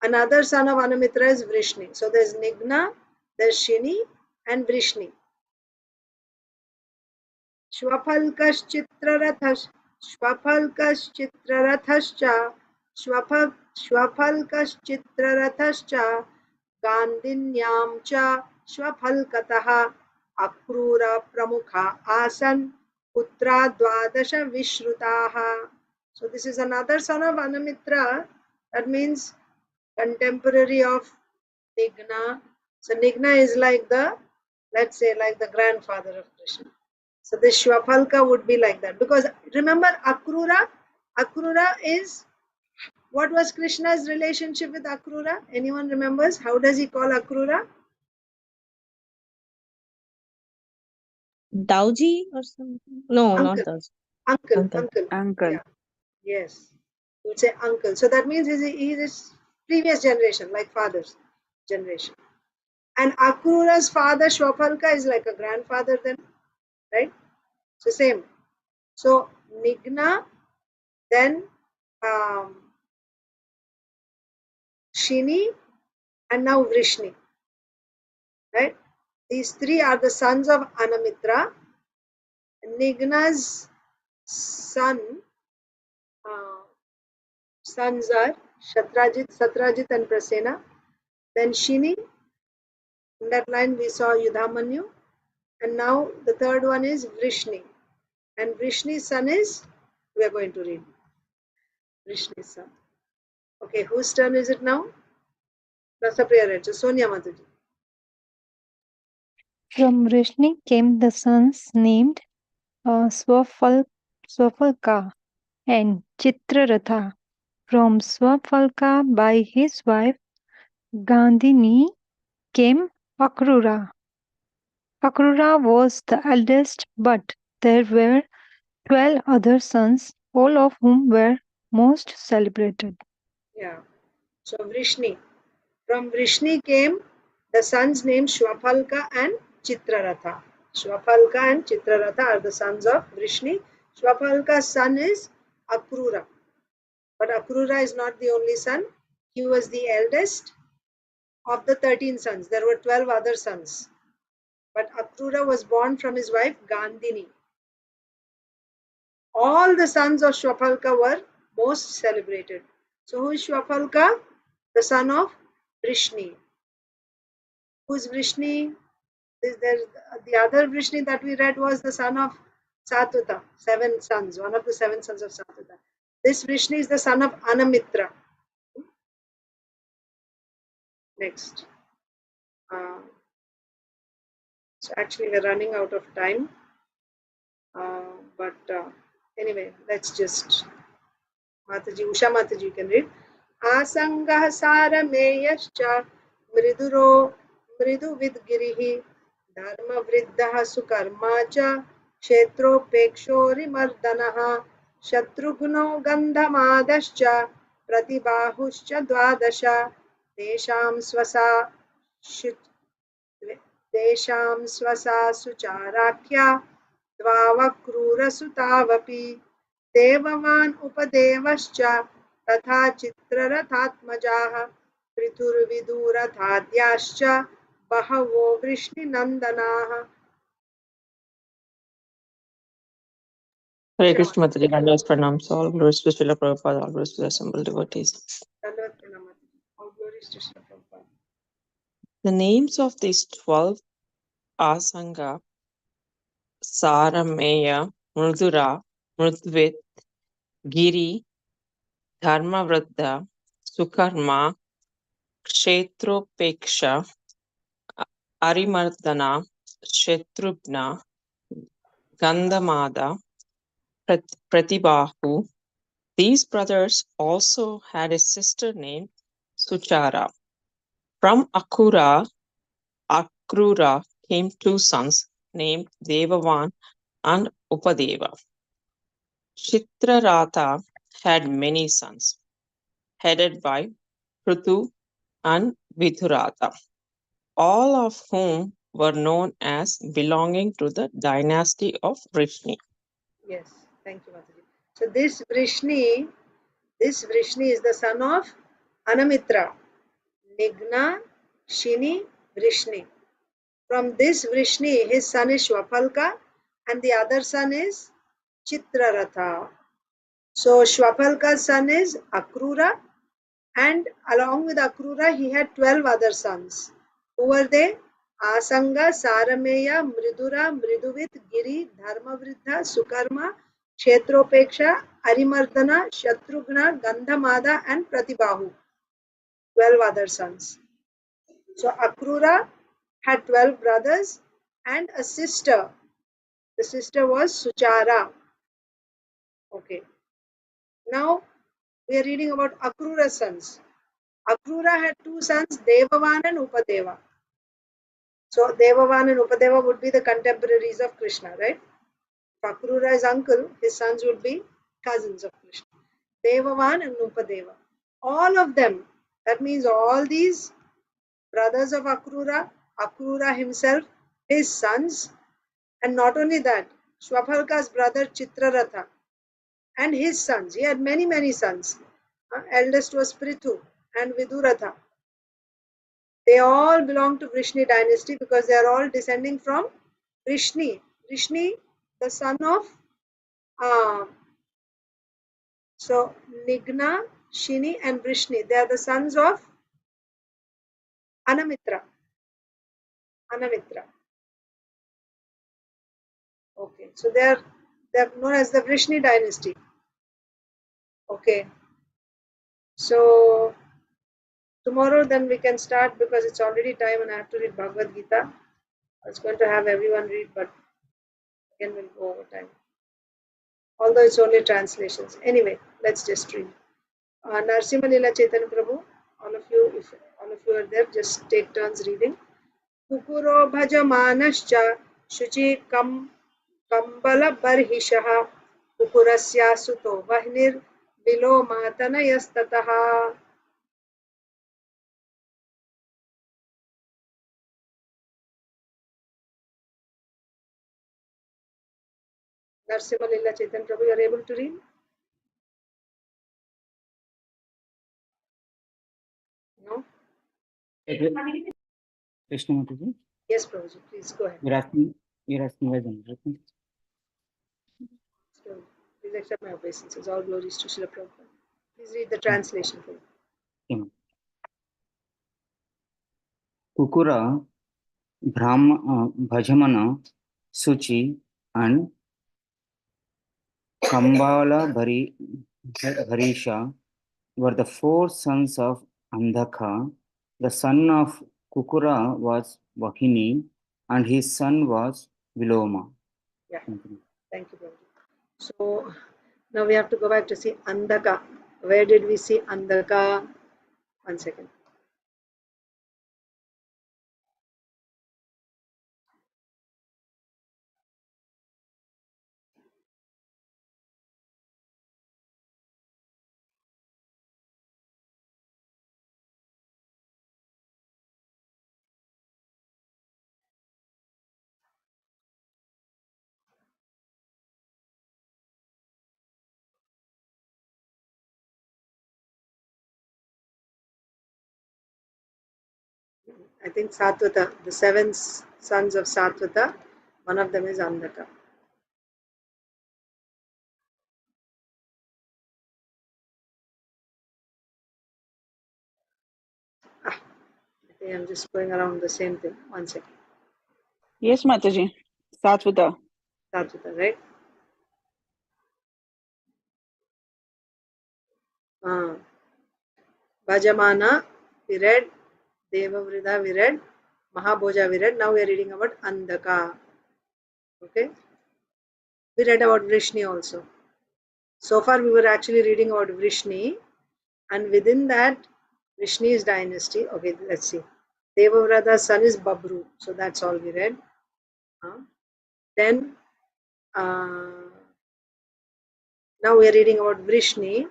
Another son of Anamitra is Vrishni. So there's Nigna, there's Shini, and Vrishni. Shwaphalkaschitrarathascha Gandinyam cha Shwaphalkataha Akrura Pramukha Asan Putra Dwadasha Vishrutaha. So this is another son of Anamitra. That means contemporary of Nigna. So Nigna is like the, let's say, like the grandfather of Krishna. So this Shwaphalka would be like that. Because remember Akrura Akrura is, what was Krishna's relationship with Akrura? Anyone remembers? How does he call Akrura? Dauji or something? No, not Uncle. Dauji. Uncle. Uncle. Uncle. Uncle. Yeah. Yes. You would say uncle. So that means he's his previous generation, like father's generation. And Akrura's father, Shwapalka, is like a grandfather then, right? So same. So Nigna, then Shini, and now Vrishni, right? These three are the sons of Anamitra. Nigna's sons are Satrajit and Prasena. Then Shini, in that line we saw Yudhamanyu. And now the third one is Vrishni. And Vrishni's son is, we are going to read Vrishni's son. Okay, whose turn is it now? Rasapriya read. So Sonia Mataji. From Rishni came the sons named Swafalka and Chitraratha. From Swafalka by his wife Gandhini came Akrura. Akrura was the eldest, but there were 12 other sons, all of whom were most celebrated. Yeah. So Vrishni. From Vrishni came the sons named Shwapalka and Chitraratha. Shwapalka and Chitraratha are the sons of Vrishni. Shwapalka's son is Akrura. But Akrura is not the only son. He was the eldest of the 13 sons. There were 12 other sons. But Akrura was born from his wife Gandhini. All the sons of Shwapalka were most celebrated. So who is Shwapalka? The son of Vrishni. Who is Vrishni? The other Vrishni that we read was the son of Satuta, 7 sons, one of the 7 sons of Satuta. This Vrishni is the son of Anamitra. Next. So actually we're running out of time. But anyway, let's just, Mataji, Usha Mataji, you can read. Asangah sarameyascha mriduro mriduvidgirihi dharma vriddha sukarma cha kshetropekshorimardanaha shatrugno gandhamadascha pratibahuscha dvadasha tesham swasa sucharakya द्वावक्रूरसुतावपि देववान् उपदेवश्च तथा चित्ररथात्मजाः पृथुर्विदुरथाद्याश्च बहवो वृष्णिनन्दनाः. Hare Krishna Mataji, Dandavat Pranams, all glories to Srila Prabhupada, all glories to the assembled devotees. All glories to Srila Prabhupada. The names of these 12 Asanga, Sarameya, Mrudura, Mrudvit, Giri, Dharmavradha, Sukarma, Kshetropeksha, Arimardana, Shatrugna, Gandhamada, Pratibahu. These brothers also had a sister named Suchara. From Akrura came 2 sons named Devavan and Upadeva. Chitraratha had many sons, headed by Prithu and Vidhuratha, all of whom were known as belonging to the dynasty of Vrishni. Yes, thank you, Mataji. So this Vrishni is the son of Anamitra, Nigna, Shini, Vrishni. From this Vrishni, his son is Shwapalka and the other son is Chitraratha. So Shwapalka's son is Akrura, and along with Akrura he had 12 other sons. Who were they? Asanga, Sarameya, Mridura, Mriduvit, Giri, Dharmavriddha, Sukarma, Kshetropeksha, Arimardana, Shatrugna, Gandhamada and Pratibahu. 12 other sons. So Akrura had 12 brothers and a sister. The sister was Suchara. Okay. Now we are reading about Akrura's sons. Akrura had two sons, Devavan and Upadeva. So Devavan and Upadeva would be the contemporaries of Krishna, right? If Akrura is uncle, his sons would be cousins of Krishna. Devavan and Upadeva. All of them, that means all these brothers of Akrura, Akrura himself, his sons, and not only that, Shwapalka's brother Chitraratha and his sons. He had many, many sons. Eldest was Prithu and Viduratha. They all belong to Vrishni dynasty because they are all descending from Vrishni. Vrishni, the son of so Nigna, Shini, and Vrishni. They are the sons of Anamitra. Anamitra. Okay, so they're known as the Vrishni dynasty. Okay, so tomorrow then we can start because it's already time and I have to read Bhagavad Gita. I was going to have everyone read, but again we'll go over time. Although it's only translations. Anyway, let's just read. Narsimha Lila Chaitanya Prabhu, all of you, if all of you are there, just take turns reading. Kukuro bhajamanascha shuchi kambala barhishaha kukurasya suto vahnir vilomatanayastataha. Narsimha Lila Chaitanya Prabhu, you are able to read? No? Krishna Mataji, Yes, Prabhuji, please go ahead. you're asking why then, right? So, please accept my obeisances. All glories to Srila Prabhupada. Please read the translation for me. Yeah. Kukura, Bhajamana, Suchi, and Kambala Harisha were the four sons of Andhaka. The son of Kukura was Vahini, and his son was Viloma. Yeah, thank you, Prabhuji. So, now we have to go back to see Andhaka. Where did we see Andhaka? 1 second. I think Satvata, the seven sons of Satvata, one of them is Andhaka. I think I'm just going around the same thing. 1 second. Yes, Mataji. Satvata. Satvata, right? Bhajamana, we read. Devavridha, we read. Mahabhoja, we read. Now we are reading about Andhaka. Okay? We read about Vrishni also. So far we were actually reading about Vrishni, and within that Vrishni's dynasty. Okay, let's see. Devavrata's son is Babru, so that's all we read. Then now we are reading about Vrishni,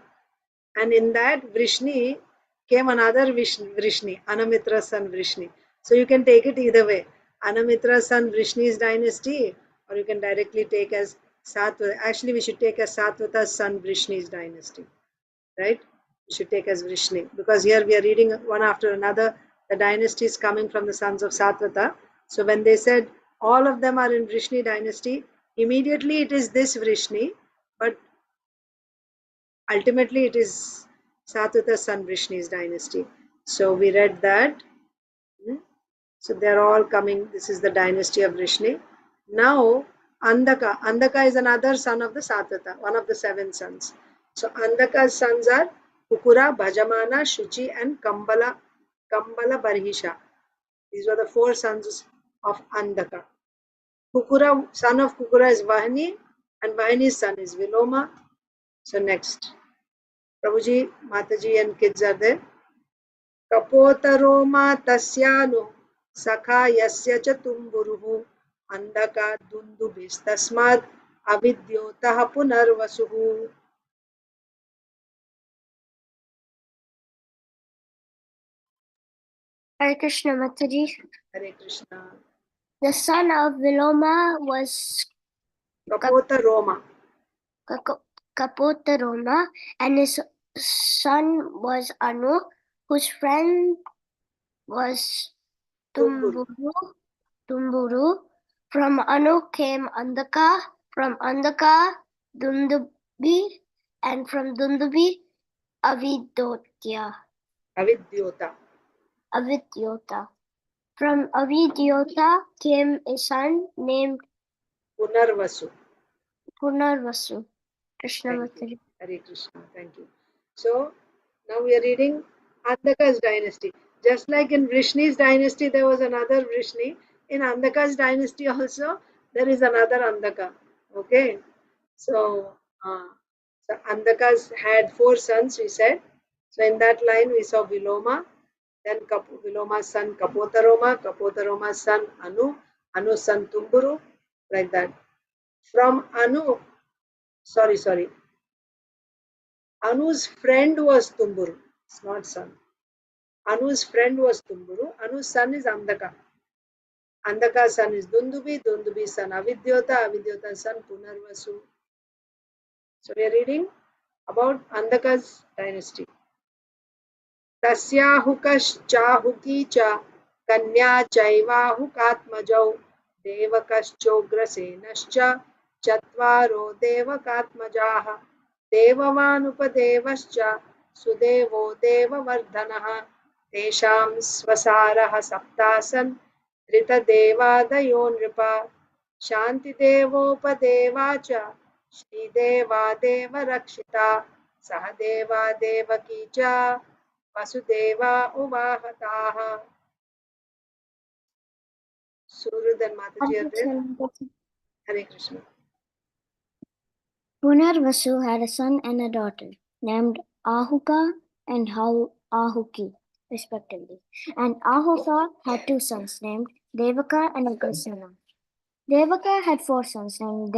and in that Vrishni came another Vrishni, Anamitra's son Vrishni. So you can take it either way. Anamitra's son Vrishni's dynasty, or you can directly take as Satvata. Actually, we should take as Satvata's son Vrishni's dynasty, right? We should take as Vrishni, because here we are reading one after another. The dynasty is coming from the sons of Satvata. So when they said all of them are in Vrishni dynasty, immediately it is this Vrishni, but ultimately it is Satvata's son Vrishni's dynasty. So we read that. So they're all coming. This is the dynasty of Vrishni. Now Andhaka. Andhaka is another son of the Satvata, one of the seven sons. So Andhaka's sons are Kukura, Bhajamana, Shuchi, and Kambala Barhisha. These were the four sons of Andhaka. Kukura, son of Kukura is Vahini, and Vahini's son is Viloma. So next. Prabhuji, Mataji and kids are there. Kapotaroma tasyanu sakha yasya cha tumburuhu andaka dundubhistasmad avidyotah punarvasuhu. Hare Krishna, Mataji. Hare Krishna. The son of Viloma was Kapotaroma. Kapotaroma, and his son was Anu, whose friend was Tumburu. From Anu came Andaka, from Andaka Dundubi, and from Dundubi Avidyota. From Avidyota came a son named Punarvasu. Krishna Mataji. Hare Krishna. Thank you. So now we are reading Andaka's dynasty. Just like in Vrishni's dynasty, there was another Vrishni. In Andaka's dynasty also, there is another Andaka. Okay. So Andaka's had 4 sons, we said. So in that line, we saw Viloma. Then Viloma's son Kapotaroma, Kapotaroma's son Anu, Anu's son Tumburu, like that. From Anu, sorry. Anu's friend was Tumburu. It's not son. Anu's friend was Tumburu. Anu's son is Andaka. Andaka's son is Dundubi. Dundubi's son Avidyota. Avidyota's son Punarvasu. So we are reading about Andaka's dynasty. Tasyahukaschyahuki cha kanya chaivahukatmajau devakaschograsenascha chatvaro devakatmajaha devavanupadevascha sudevo devavardhanaha tesham svasaraha saptasan dritadevadayo nripa shantidevopadevacha Shrideva Deva Rakshita Sahadeva Devaki cha Vasudeva Uvahataha. Surud and Mataji are there. Hare Krishna. Punarvasu had a son and a daughter named Ahuka and Ahuki, respectively. And Ahuka had 2 sons named Devaka and Ugrasena. Devaka had 4 sons named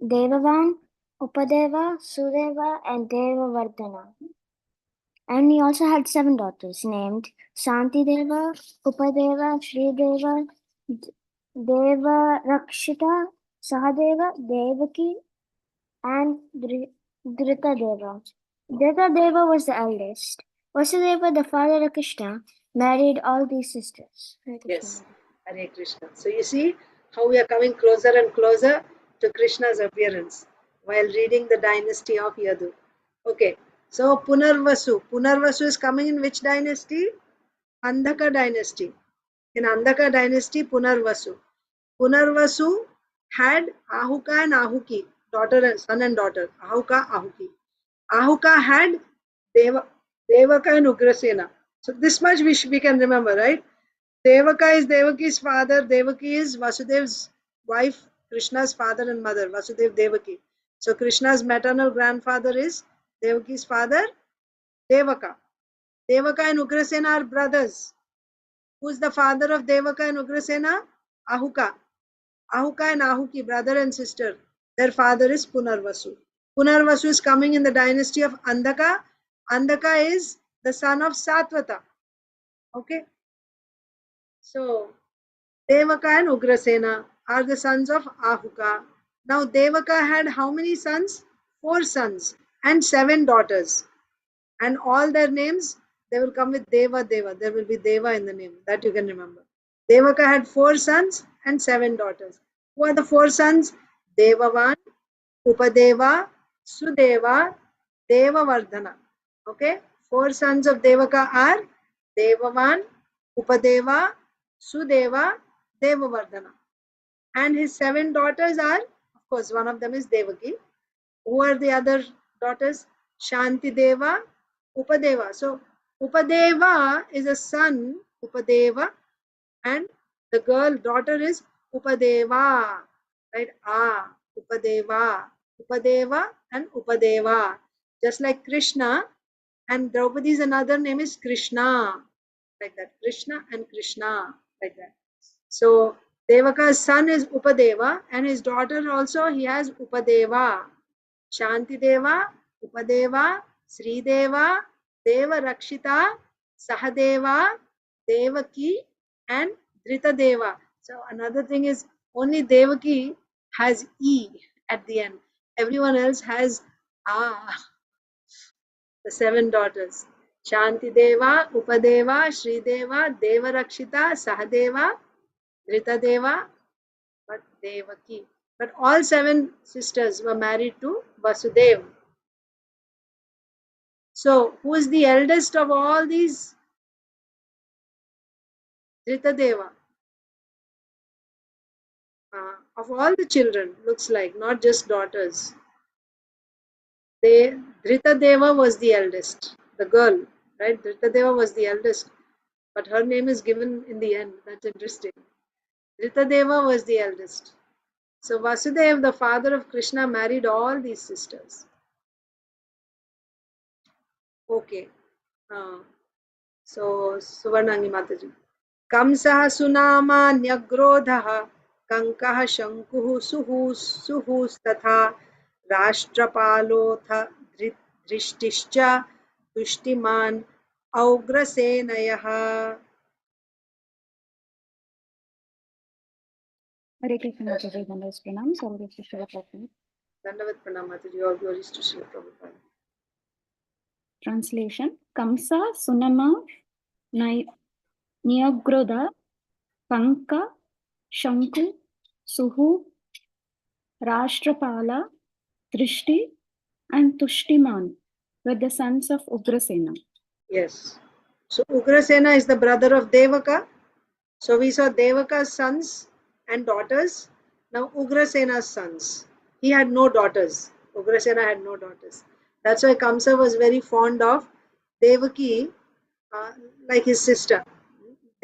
Devavan, Upadeva, Sudeva, and Devavardhana. And he also had 7 daughters named Santideva, Upadeva, Srideva, Devarakshita, Sahadeva, Devaki, and Dritadeva. Dritadeva was the eldest. Vasudeva, the father of Krishna, married all these sisters. Yes, Hare Krishna. So you see how we are coming closer and closer to Krishna's appearance while reading the dynasty of Yadu. Okay, so Punarvasu. Punarvasu is coming in which dynasty? Andhaka dynasty. In Andhaka dynasty, Punarvasu. Punarvasu had Ahuka and Ahuki, son and daughter. Ahuka, Ahuki. Ahuka had Devaka and Ugrasena. So this much we can remember, right? Devaka is Devaki's father. Devaki is Vasudev's wife, Krishna's father and mother, Vasudev Devaki. So Krishna's maternal grandfather is Devaki's father, Devaka. Devaka and Ugrasena are brothers. Who's the father of Devaka and Ugrasena? Ahuka. Ahuka and Ahuki, brother and sister. Their father is Punarvasu. Punarvasu is coming in the dynasty of Andhaka. Andhaka is the son of Satvata. Okay. So Devaka and Ugrasena are the sons of Ahuka. Now Devaka had how many sons? 4 sons and 7 daughters. And all their names, they will come with Deva. There will be Deva in the name. That you can remember. Devaka had 4 sons and 7 daughters. Who are the 4 sons? Devavan, Upadeva, Sudeva, Devavardhana. Okay. 4 sons of Devaka are Devavan, Upadeva, Sudeva, Devavardhana. And his 7 daughters are, of course, one of them is Devaki. Who are the other daughters? Shantideva, Upadeva. So Upadeva is a son, Upadeva, and the girl daughter is Upadeva. Right? Upadeva. Upadeva and Upadeva. Just like Krishna, And Draupadi's another name is Krishna, like that. Krishna and Krishna, like that. So Devaka's son is Upadeva, and his daughter also he has Upadeva. Shanti Deva, Upadeva, Sri Deva, Deva Rakshita, Sahadeva, Devaki, and Drita Deva. So another thing is only Devaki has E at the end. Everyone else has the 7 daughters. Shanti Deva, Upadeva, Sri Deva, Deva Rakshita, Sahadeva, Drita Deva, but Devaki. But all 7 sisters were married to Vasudeva. So, who is the eldest of all these? Dritadeva. Of all the children, looks like, not just daughters. Dritadeva was the eldest, the girl, right? Dritadeva was the eldest, but her name is given in the end. That's interesting. Dritadeva was the eldest. So, Vasudeva, the father of Krishna, married all these sisters. Okay. So, Suvarnangi Mataji. Kamsah Sunama Nyagrodha Kankah Shankuh Suhustatha Rashtrapalotha Drishtischa Tushtiman Augrasenayaha. Hare Krishna Mataji, Dandavat Pranam, Sarva Shishya Prabhupada. Dandavat Pranam Mataji, all glories to Srila Prabhupada. Translation: Kamsa Sunama Nyagroda Kanka Shanku Suhu Rashtrapala Drishti and Tushtiman were the sons of Ugrasena. Yes. So Ugrasena is the brother of Devaka. So we saw Devaka's sons and daughters. Now Ugrasena's sons. He had no daughters. Ugrasena had no daughters. That's why Kamsa was very fond of Devaki, like his sister.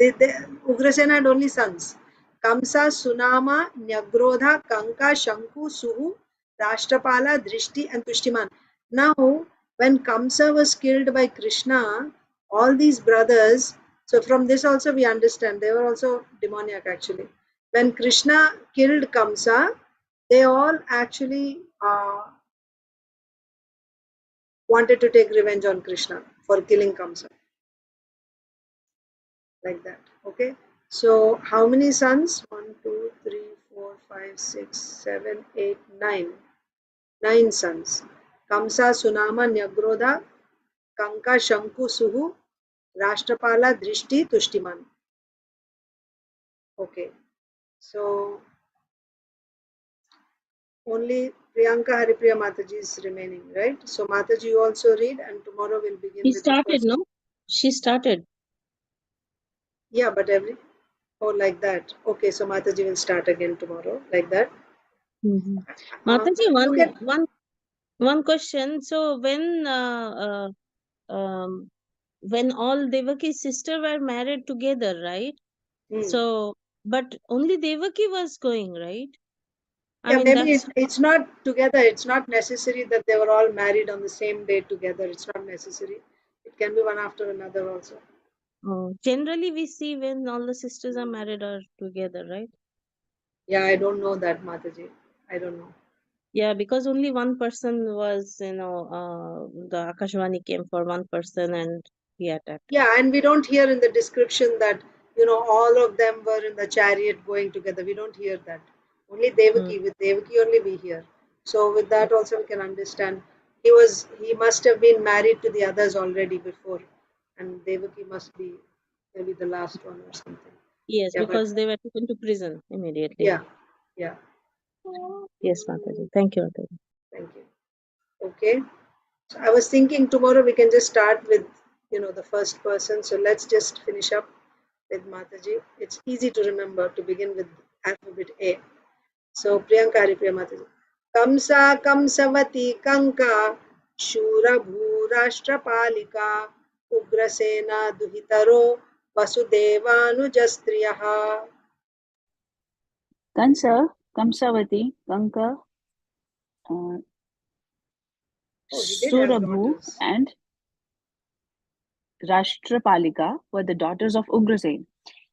Ugrasena had only sons. Kamsa, Sunama, Nyagrodha, Kanka, Shanku, Suhu, Rashtrapala, Drishti, and Tushtiman. Now, when Kamsa was killed by Krishna, all these brothers, so from this also we understand, they were also demoniac actually. When Krishna killed Kamsa, they all actually wanted to take revenge on Krishna for killing Kamsa. Like that. Okay. So how many sons? 1, 2, 3, 4, 5, 6, 7, 8, 9. 9 sons. Kamsa, Sunama, Nyagrodha, Kanka, Shanku, Suhu, Rashtrapala, Drishti, Tushtiman. Okay. So only Priyanka Haripriya Mataji is remaining, right? So Mataji, you also read, and tomorrow we'll begin She with the started, first. no? She started. Yeah, but like that. Okay, so Mataji will start again tomorrow, like that. Mataji, Look at one question. So when all Devaki's sister were married together, right? So, but only Devaki was going, right? Yeah, maybe it's not together. It's not necessary that they were all married on the same day together. It's not necessary. It can be one after another also. Generally, we see when all the sisters are married or together, right? Yeah, I don't know that, Mataji. I don't know. Yeah, because only one person was, the Akashvani came for one person and he attacked. Yeah, and we don't hear in the description that, all of them were in the chariot going together. We don't hear that. Only Devaki, with Devaki only we hear. So with that also we can understand. He must have been married to the others already before. And Devaki must be maybe the last one or something. Yes, Yeah, because they were taken to prison immediately. Yeah. Yes, Mataji. Thank you, Mataji. Thank you. Okay. So I was thinking tomorrow we can just start with, the first person. So let's just finish up with Mataji. It's easy to remember to begin with alphabet A. So Priyanka Haripriya Mataji. Kamsa Kamsavati Kanka Shura Bhurashtrapalika Ugrasena Duhitaro Vasudevanujastriyaha. Kansa, Kamsavati, Kanka, He did have Surabhu, daughters. and Rashtrapalika were the daughters of Ugrasen.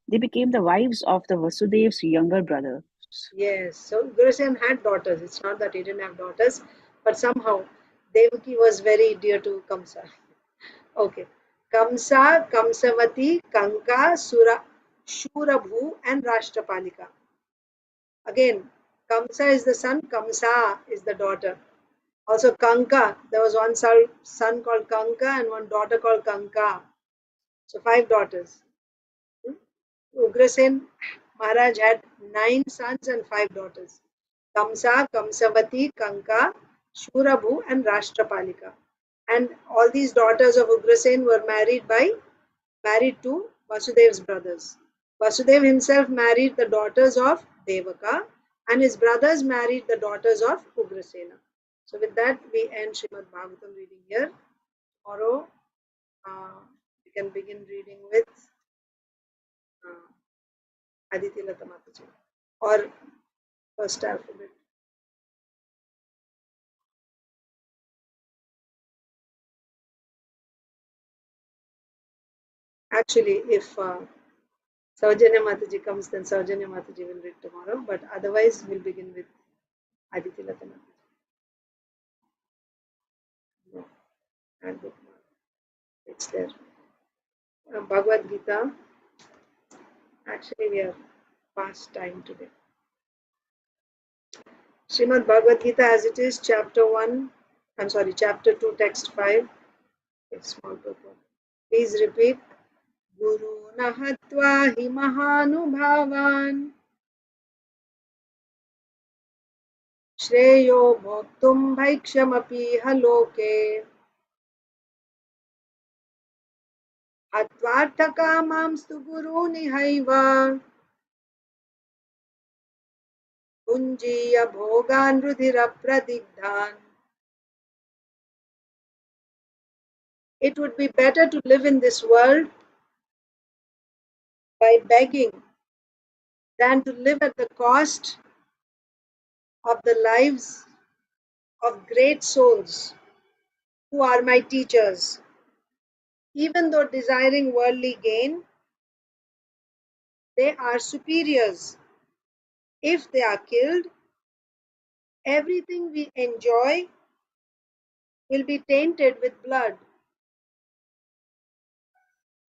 They became the wives of the Vasudev's younger brother. Yes, so Ugrasen had daughters. It's not that he didn't have daughters, but somehow Devaki was very dear to Kamsa. Okay. Kamsa, Kamsavati, Kanka, Shurabhu, and Rashtrapalika. Again, Kamsa is the son, Kamsa is the daughter. Also, Kanka, there was one son called Kanka and one daughter called Kanka. So, 5 daughters. Ugrasen Maharaj had 9 sons and 5 daughters. Kamsa, Kamsavati, Kanka, Shurabhu, and Rashtrapalika. And all these daughters of Ugrasen were married to Vasudev's brothers. Vasudev himself married the daughters of Devaka, and his brothers married the daughters of Ugrasena. So with that, we end Srimad Bhagavatam reading here. Tomorrow, we can begin reading with Aditi Lata Mataji, or first alphabet. Actually, if Saujanya Mataji comes, then Saujanya Mataji will read tomorrow, but otherwise, we'll begin with Aditi Lata Mataji. No, and bookmark. It's there. Bhagavad Gita. Actually, we are past time today. Srimad Bhagavad Gita as it is, chapter 2, text 5. It's small purport. Please repeat. Guru Nahatva hi mahanubhavan Shreyo bhoktum bhaikshyamapi haloke Hatvarthakamamstu guru nihaiva Punjiya bhogan rudhira pradigdhan. It would be better to live in this world by begging than to live at the cost of the lives of great souls who are my teachers. Even though desiring worldly gain, they are superiors. If they are killed, everything we enjoy will be tainted with blood.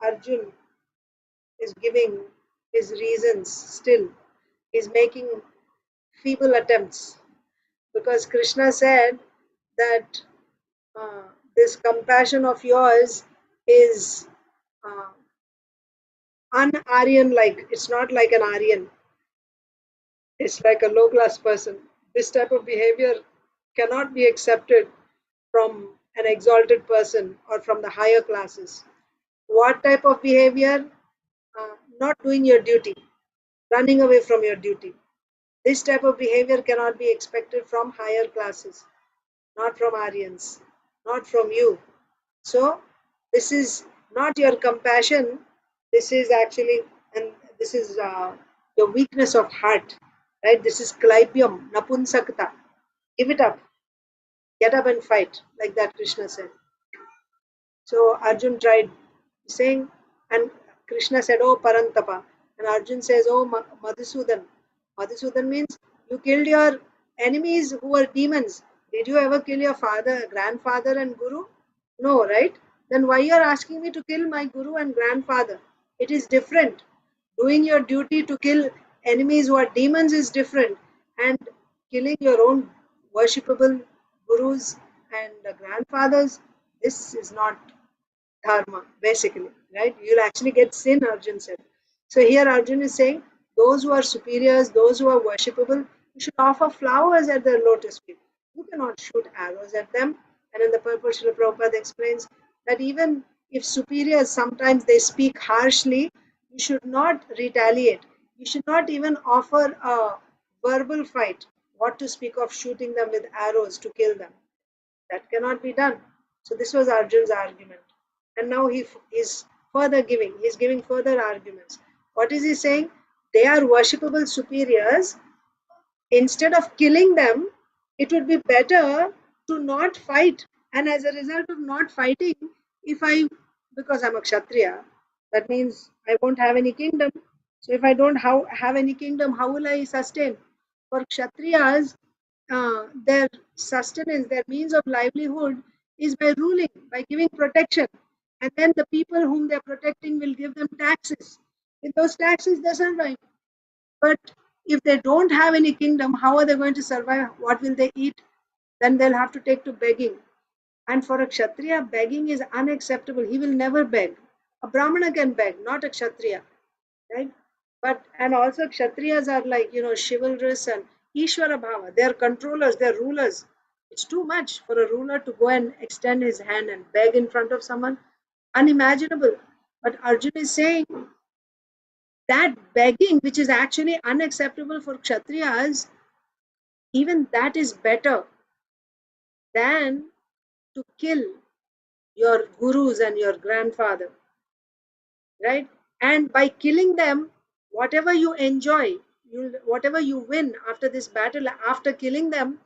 Arjun is giving his reasons still. He's making feeble attempts because Krishna said that this compassion of yours is un-Aryan like. It's not like an Aryan. It's like a low class person. This type of behavior cannot be accepted from an exalted person or from the higher classes. What type of behavior? Not doing your duty, running away from your duty. This type of behavior cannot be expected from higher classes, not from Aryans, not from you. So, this is not your compassion, this is actually, and this is your weakness of heart, right? This is Klaibyam, Napunsakta. Give it up, get up and fight, like that Krishna said. So, Arjun tried saying, and Krishna said, oh Parantapa. And Arjun says, oh Madhusudan. Madhusudan means you killed your enemies who were demons. Did you ever kill your father, grandfather, and guru? No, right? Then why you are asking me to kill my guru and grandfather? It is different. Doing your duty to kill enemies who are demons is different, and killing your own worshipable gurus and grandfathers, this is not dharma, basically, right? You'll actually get sin, Arjun said. So here Arjun is saying, those who are superiors, those who are worshipable, you should offer flowers at their lotus feet. You cannot shoot arrows at them. And in the purport, Srila Prabhupada explains that even if superiors sometimes they speak harshly, you should not retaliate. You should not even offer a verbal fight. What to speak of shooting them with arrows to kill them? That cannot be done. So this was Arjun's argument. And now he is further giving. He is giving further arguments. What is he saying? They are worshipable superiors. Instead of killing them, it would be better to not fight. And as a result of not fighting, if I because I'm a Kshatriya, that means I won't have any kingdom. So if I don't have any kingdom, how will I sustain? For Kshatriyas, their sustenance, their means of livelihood is by ruling, by giving protection. And then the people whom they're protecting will give them taxes. With those taxes, they survive. But if they don't have any kingdom, how are they going to survive? What will they eat? Then they'll have to take to begging. And for a Kshatriya, begging is unacceptable. He will never beg. A Brahmana can beg, not a Kshatriya, right? But and also Kshatriyas are like, chivalrous and Ishwara Bhava. They are controllers, they are rulers. It's too much for a ruler to go and extend his hand and beg in front of someone. Unimaginable. But Arjuna is saying that begging, which is actually unacceptable for Kshatriyas, even that is better than to kill your gurus and your grandfather, right? And by killing them, whatever you enjoy, whatever you win after this battle, after killing them,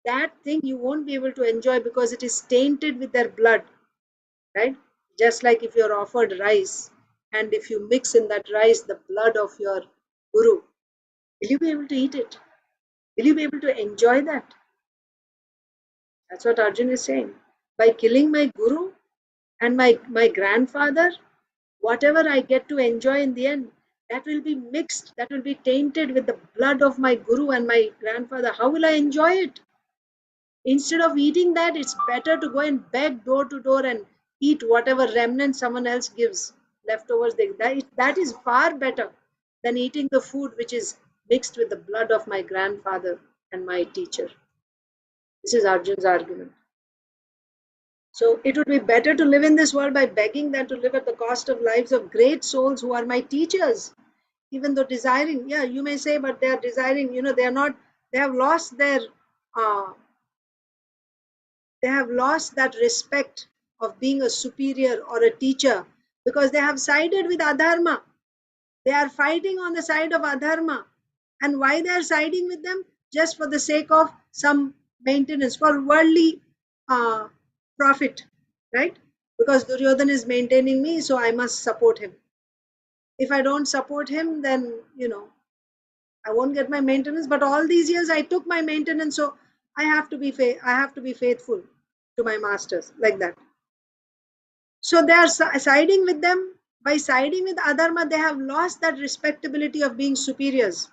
that thing you won't be able to enjoy because it is tainted with their blood, right? Just like if you're offered rice and if you mix in that rice the blood of your guru, will you be able to eat it? Will you be able to enjoy that? That's what Arjun is saying. By killing my guru and my grandfather, whatever I get to enjoy in the end, that will be mixed, that will be tainted with the blood of my guru and my grandfather. How will I enjoy it? Instead of eating that, it's better to go and beg door to door and eat whatever remnant someone else gives, leftovers. That is far better than eating the food which is mixed with the blood of my grandfather and my teacher. This is Arjun's argument. So it would be better to live in this world by begging than to live at the cost of lives of great souls who are my teachers. Even though desiring, yeah, you may say, but they are desiring, they are not, they have lost their, they have lost that respect of being a superior or a teacher because they have sided with adharma. They are fighting on the side of adharma. And why they are siding with them? Just for the sake of some maintenance, for worldly profit, right? Because Duryodhana is maintaining me, so I must support him. If I don't support him, then, I won't get my maintenance. But all these years I took my maintenance, so I have to be faithful to my masters, like that. So they are siding with them. By siding with adharma, they have lost that respectability of being superiors.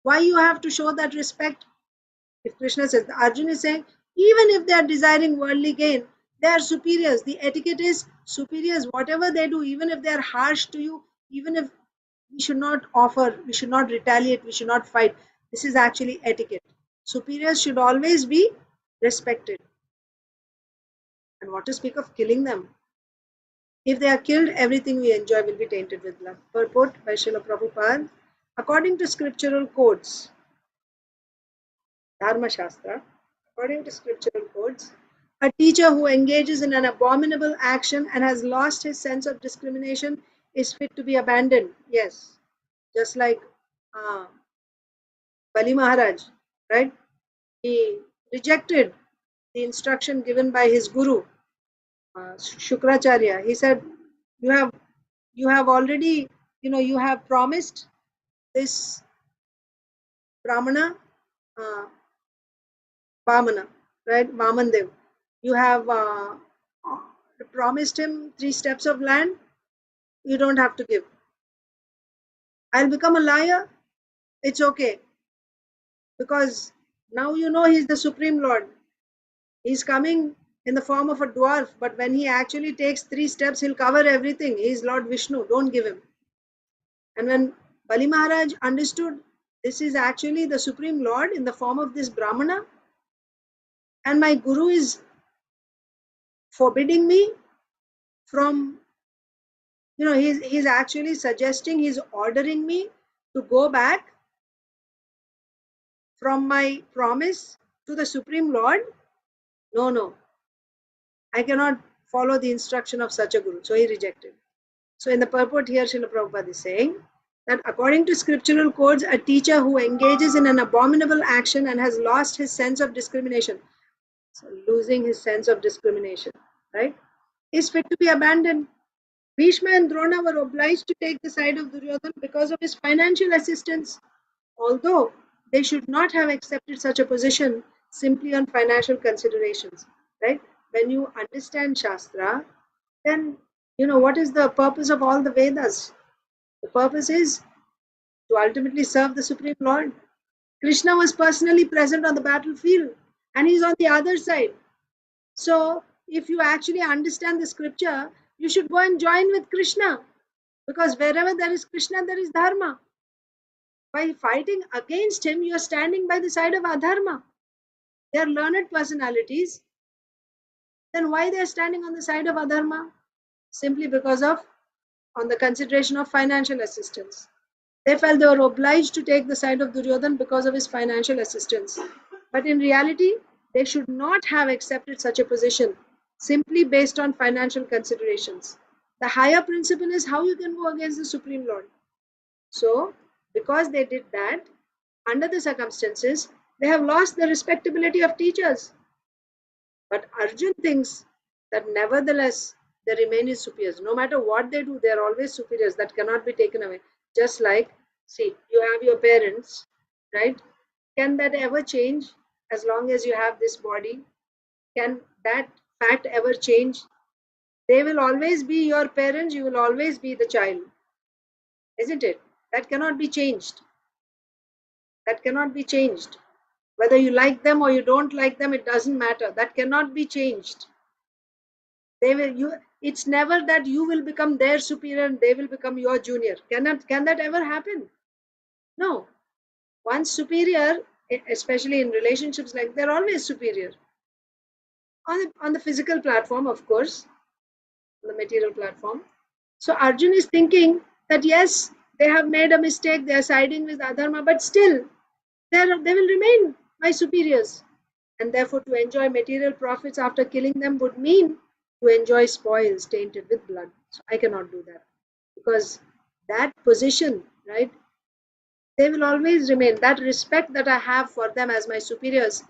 Why you have to show that respect? If Krishna says, Arjuna is saying, even if they are desiring worldly gain, they are superiors. The etiquette is superiors. Whatever they do, even if they are harsh to you, even if we should not offer, we should not retaliate, we should not fight. This is actually etiquette. Superiors should always be respected. And what to speak of killing them? If they are killed, everything we enjoy will be tainted with blood. Purport by Srila Prabhupada. According to scriptural codes, Dharma Shastra, according to scriptural codes, a teacher who engages in an abominable action and has lost his sense of discrimination is fit to be abandoned. Yes, just like Bali Maharaj, right? He rejected the instruction given by his guru, Shukracharya. He said, you have already, you have promised this Brahmana, Vamana, right? Vamandev. You have promised him 3 steps of land. You don't have to give. I'll become a liar. It's okay. Because now he's the Supreme Lord. He's coming in the form of a dwarf, but when he actually takes 3 steps, he'll cover everything. He's Lord Vishnu. Don't give him. And when Bali Maharaj understood this is actually the Supreme Lord in the form of this Brahmana, and my Guru is forbidding me from, he's actually suggesting, he's ordering me to go back from my promise to the Supreme Lord. No, I cannot follow the instruction of such a Guru. So he rejected. So in the purport here, Srila Prabhupada is saying that according to scriptural codes, a teacher who engages in an abominable action and has lost his sense of discrimination, so losing his sense of discrimination, right, is fit to be abandoned. Bhishma and Drona were obliged to take the side of Duryodhana because of his financial assistance, although they should not have accepted such a position simply on financial considerations. Right? When you understand Shastra, then you know what is the purpose of all the Vedas. The purpose is to ultimately serve the Supreme Lord. Krishna was personally present on the battlefield and he's on the other side. So, if you actually understand the scripture, you should go and join with Krishna, because wherever there is Krishna, there is Dharma. By fighting against him, you are standing by the side of Adharma. They are learned personalities. Then why they are standing on the side of Adharma? Simply because of on the consideration of financial assistance. They felt they were obliged to take the side of Duryodhan because of his financial assistance. But in reality, they should not have accepted such a position simply based on financial considerations. The higher principle is how you can go against the Supreme Lord. So, because they did that, under the circumstances, they have lost the respectability of teachers. But Arjun thinks that nevertheless they remain his superiors. No matter what they do, they are always superiors. That cannot be taken away. Just like, see, you have your parents, right? Can that ever change as long as you have this body? Can that fact ever change? They will always be your parents, you will always be the child. Isn't it? That cannot be changed. That cannot be changed. Whether you like them or you don't like them, it doesn't matter. That cannot be changed. It's never that you will become their superior and they will become your junior. Can that ever happen? No. Once superior, especially in relationships, like they're always superior. On the physical platform, of course, on the material platform. So Arjun is thinking that yes, they have made a mistake, they are siding with Adharma, but still they will remain my superiors. And therefore, to enjoy material profits after killing them would mean to enjoy spoils tainted with blood. So I cannot do that, because that position, right, they will always remain. That respect that I have for them as my superiors,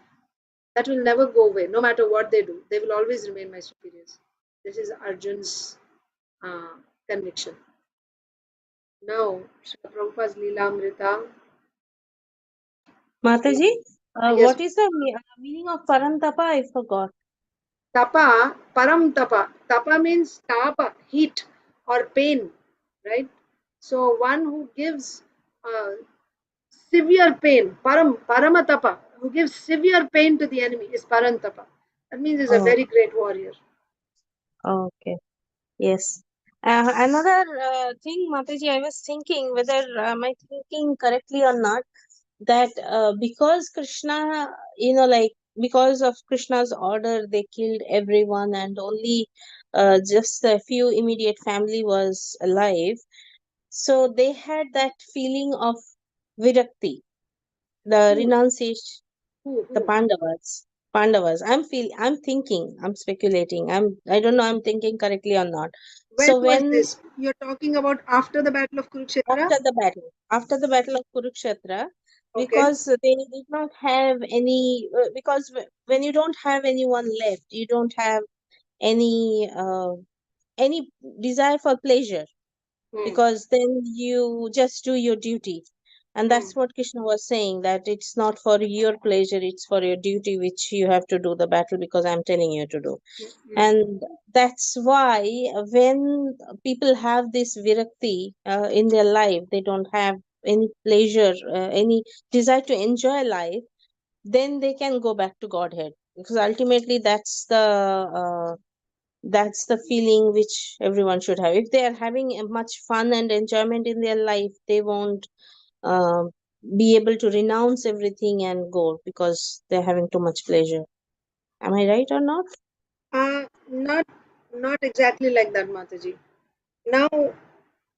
that will never go away. No matter what they do, they will always remain my superiors. This is Arjun's conviction. Now, Srila Prabhupada's Leelamrita. Mataji, Yes. what is the meaning of Parantapa? I forgot. Tapa, param tapa. Tapa means tapa, heat or pain, right? So one who gives severe pain, paramatapa, who gives severe pain to the enemy is parantapa. That means he's a very great warrior. Okay. Yes. Another thing, Mataji, I was thinking whether am I thinking correctly or not, that because Krishna, because of Krishna's order, they killed everyone and only just a few immediate family was alive. So they had that feeling of virakti, the renunciation, the Pandavas. I'm thinking, I'm speculating. I don't know I'm thinking correctly or not. When So was when this? You're talking about after the Battle of Kurukshetra? after the battle of Kurukshetra, Okay. because they did not have any, because when you don't have anyone left, you don't have any desire for pleasure, because then you just do your duty. And that's what Krishna was saying, that it's not for your pleasure, it's for your duty, which you have to do the battle because I'm telling you to do. And that's why when people have this virakti in their life, they don't have any pleasure, any desire to enjoy life, then they can go back to Godhead, because ultimately that's the feeling which everyone should have. If they are having much fun and enjoyment in their life, they won't uh, be able to renounce everything and go because they're having too much pleasure. Am I right or not? Not exactly like that, Mataji. Now,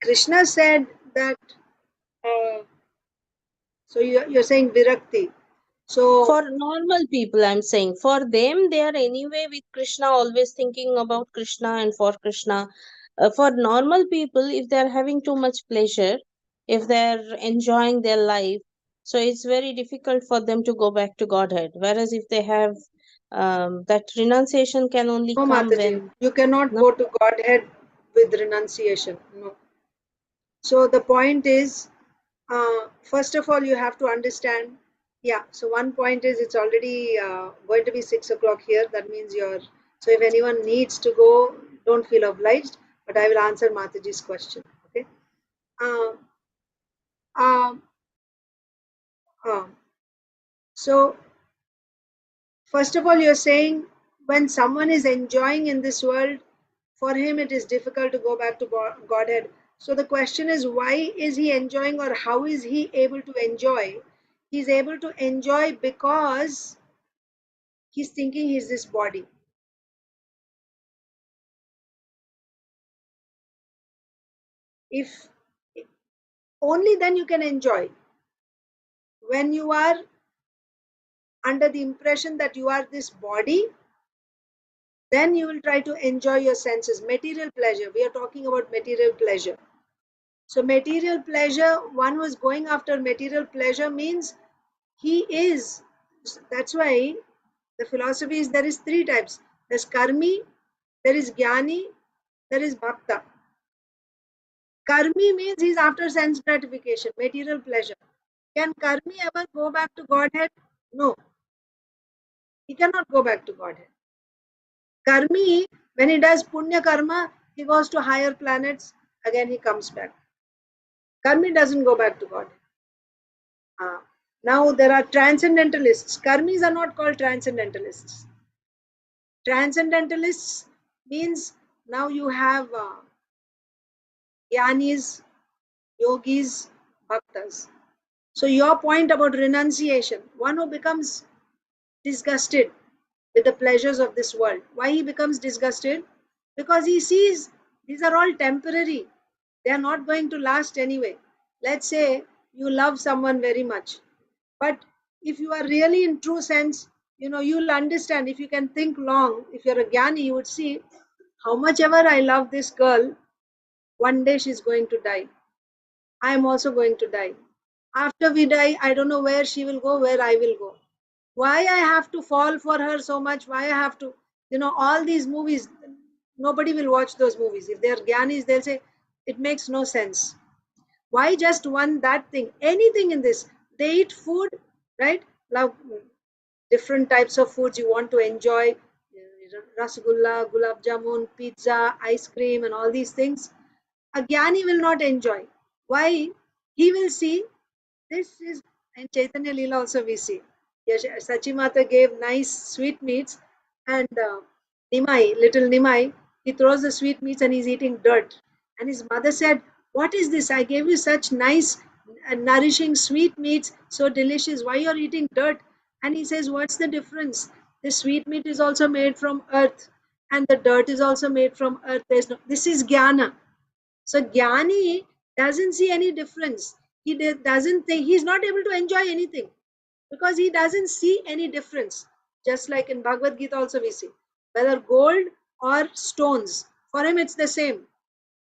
Krishna said that. So you're saying virakti. So for normal people, I'm saying, for them, they are anyway with Krishna, always thinking about Krishna and for Krishna. For normal people, if they are having too much pleasure, if they are enjoying their life, so it's very difficult for them to go back to Godhead. Whereas if they have that renunciation can only no, come Mataji, when you cannot go to Godhead with renunciation. No. So the point is, first of all, you have to understand. Yeah. So one point is it's already going to be 6 o'clock here. That means you're. So if anyone needs to go, don't feel obliged. But I will answer Mataji's question. Okay. Um, um, so first of all, you're saying when someone is enjoying in this world, for him it is difficult to go back to Godhead. So the question is, why is he enjoying, or how is he able to enjoy? He's able to enjoy because he's thinking he's this body. If only then you can enjoy. When you are under the impression that you are this body, then you will try to enjoy your senses. Material pleasure. We are talking about material pleasure. So material pleasure, one who is going after material pleasure means he is. That's why the philosophy is there is 3 types. There's karmi, there is jnani, there is bhakta. Karmi means he's after sense gratification, material pleasure. Can karmi ever go back to Godhead? No. He cannot go back to Godhead. Karmi, when he does punya karma, he goes to higher planets, again he comes back. Karmi doesn't go back to Godhead. Now there are transcendentalists. Karmis are not called transcendentalists. Transcendentalists means now you have jnanis, yogis, bhaktas. So your point about renunciation, one who becomes disgusted with the pleasures of this world. Why he becomes disgusted? Because he sees these are all temporary. They are not going to last anyway. Let's say you love someone very much. But if you are really in true sense, you'll understand. If you can think long, if you're a jnani, you would see how much ever I love this girl, one day she's going to die. I am also going to die. After we die, I don't know where she will go, where I will go. Why I have to fall for her so much? Why I have to, all these movies, nobody will watch those movies. If they're jnanis, they'll say, it makes no sense. Why just that thing? Anything in this. They eat food, right? Love different types of foods you want to enjoy. Rasgulla, gulab jamun, pizza, ice cream, and all these things. A jnani will not enjoy. Why? He will see this is, in Chaitanya Leela also we see. Sachimata gave nice sweetmeats, and little Nimai, he throws the sweetmeats and he's eating dirt. And his mother said, what is this? I gave you such nice, nourishing sweetmeats, so delicious. Why you're eating dirt? And he says, what's the difference? The sweetmeat is also made from earth, and the dirt is also made from earth. This is jnana. So jnani doesn't see any difference. He doesn't think, he's not able to enjoy anything because he doesn't see any difference. Just like in Bhagavad Gita also we see, whether gold or stones, for him it's the same.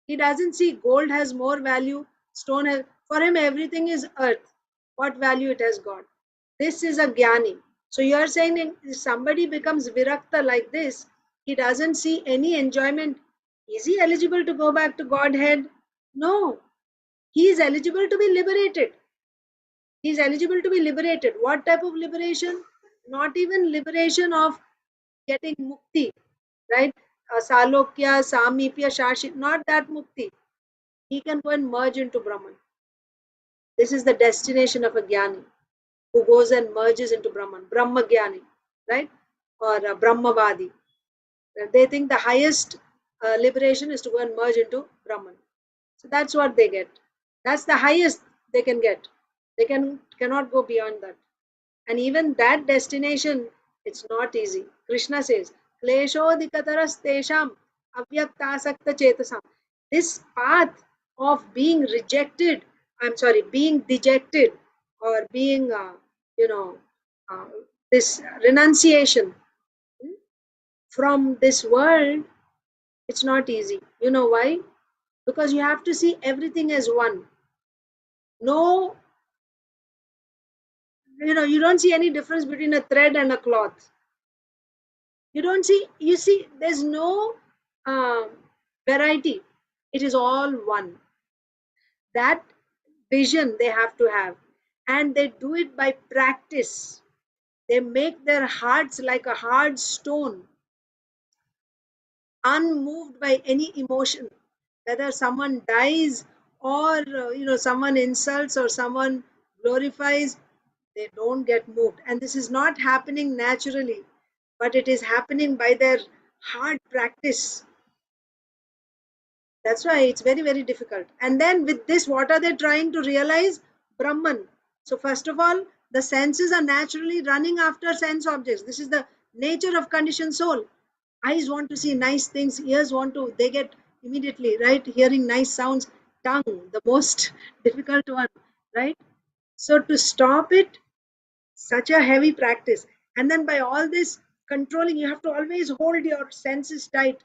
He doesn't see gold has more value, stone has, for him everything is earth. What value it has got. This is a jnani. So you are saying if somebody becomes virakta like this, he doesn't see any enjoyment. Is he eligible to go back to Godhead? No. He is eligible to be liberated. He is eligible to be liberated. What type of liberation? Not even liberation of getting mukti, right? Salokya, Samipya, Shashit, not that mukti. He can go and merge into Brahman. This is the destination of a jnani who goes and merges into Brahman, Brahma Jnani, right? Or Brahmavadi. They think the highest liberation is to go and merge into Brahman. So that's what they get. That's the highest they can get. They cannot go beyond that. And even that destination, it's not easy. Krishna says, Kleshodikataras tesham avyaktasakta chetasam. This path of being rejected, being dejected, or being, uh, this renunciation from this world, it's not easy. You know why? Because you have to see everything as one. No, you don't see any difference between a thread and a cloth. You see, there's no variety. It is all one. That vision they have to have, and they do it by practice. They make their hearts like a hard stone, unmoved by any emotion, whether someone dies or someone insults or someone glorifies. They don't get moved, and this is not happening naturally, but it is happening by their hard practice. That's why it's very, very difficult. And then with this, what are they trying to realize? Brahman. So first of all, the senses are naturally running after sense objects. This is the nature of conditioned soul. Eyes want to see nice things, ears want to, they get immediately, right? Hearing nice sounds, tongue, the most difficult one, right? So to stop it, such a heavy practice. And then by all this controlling, you have to always hold your senses tight.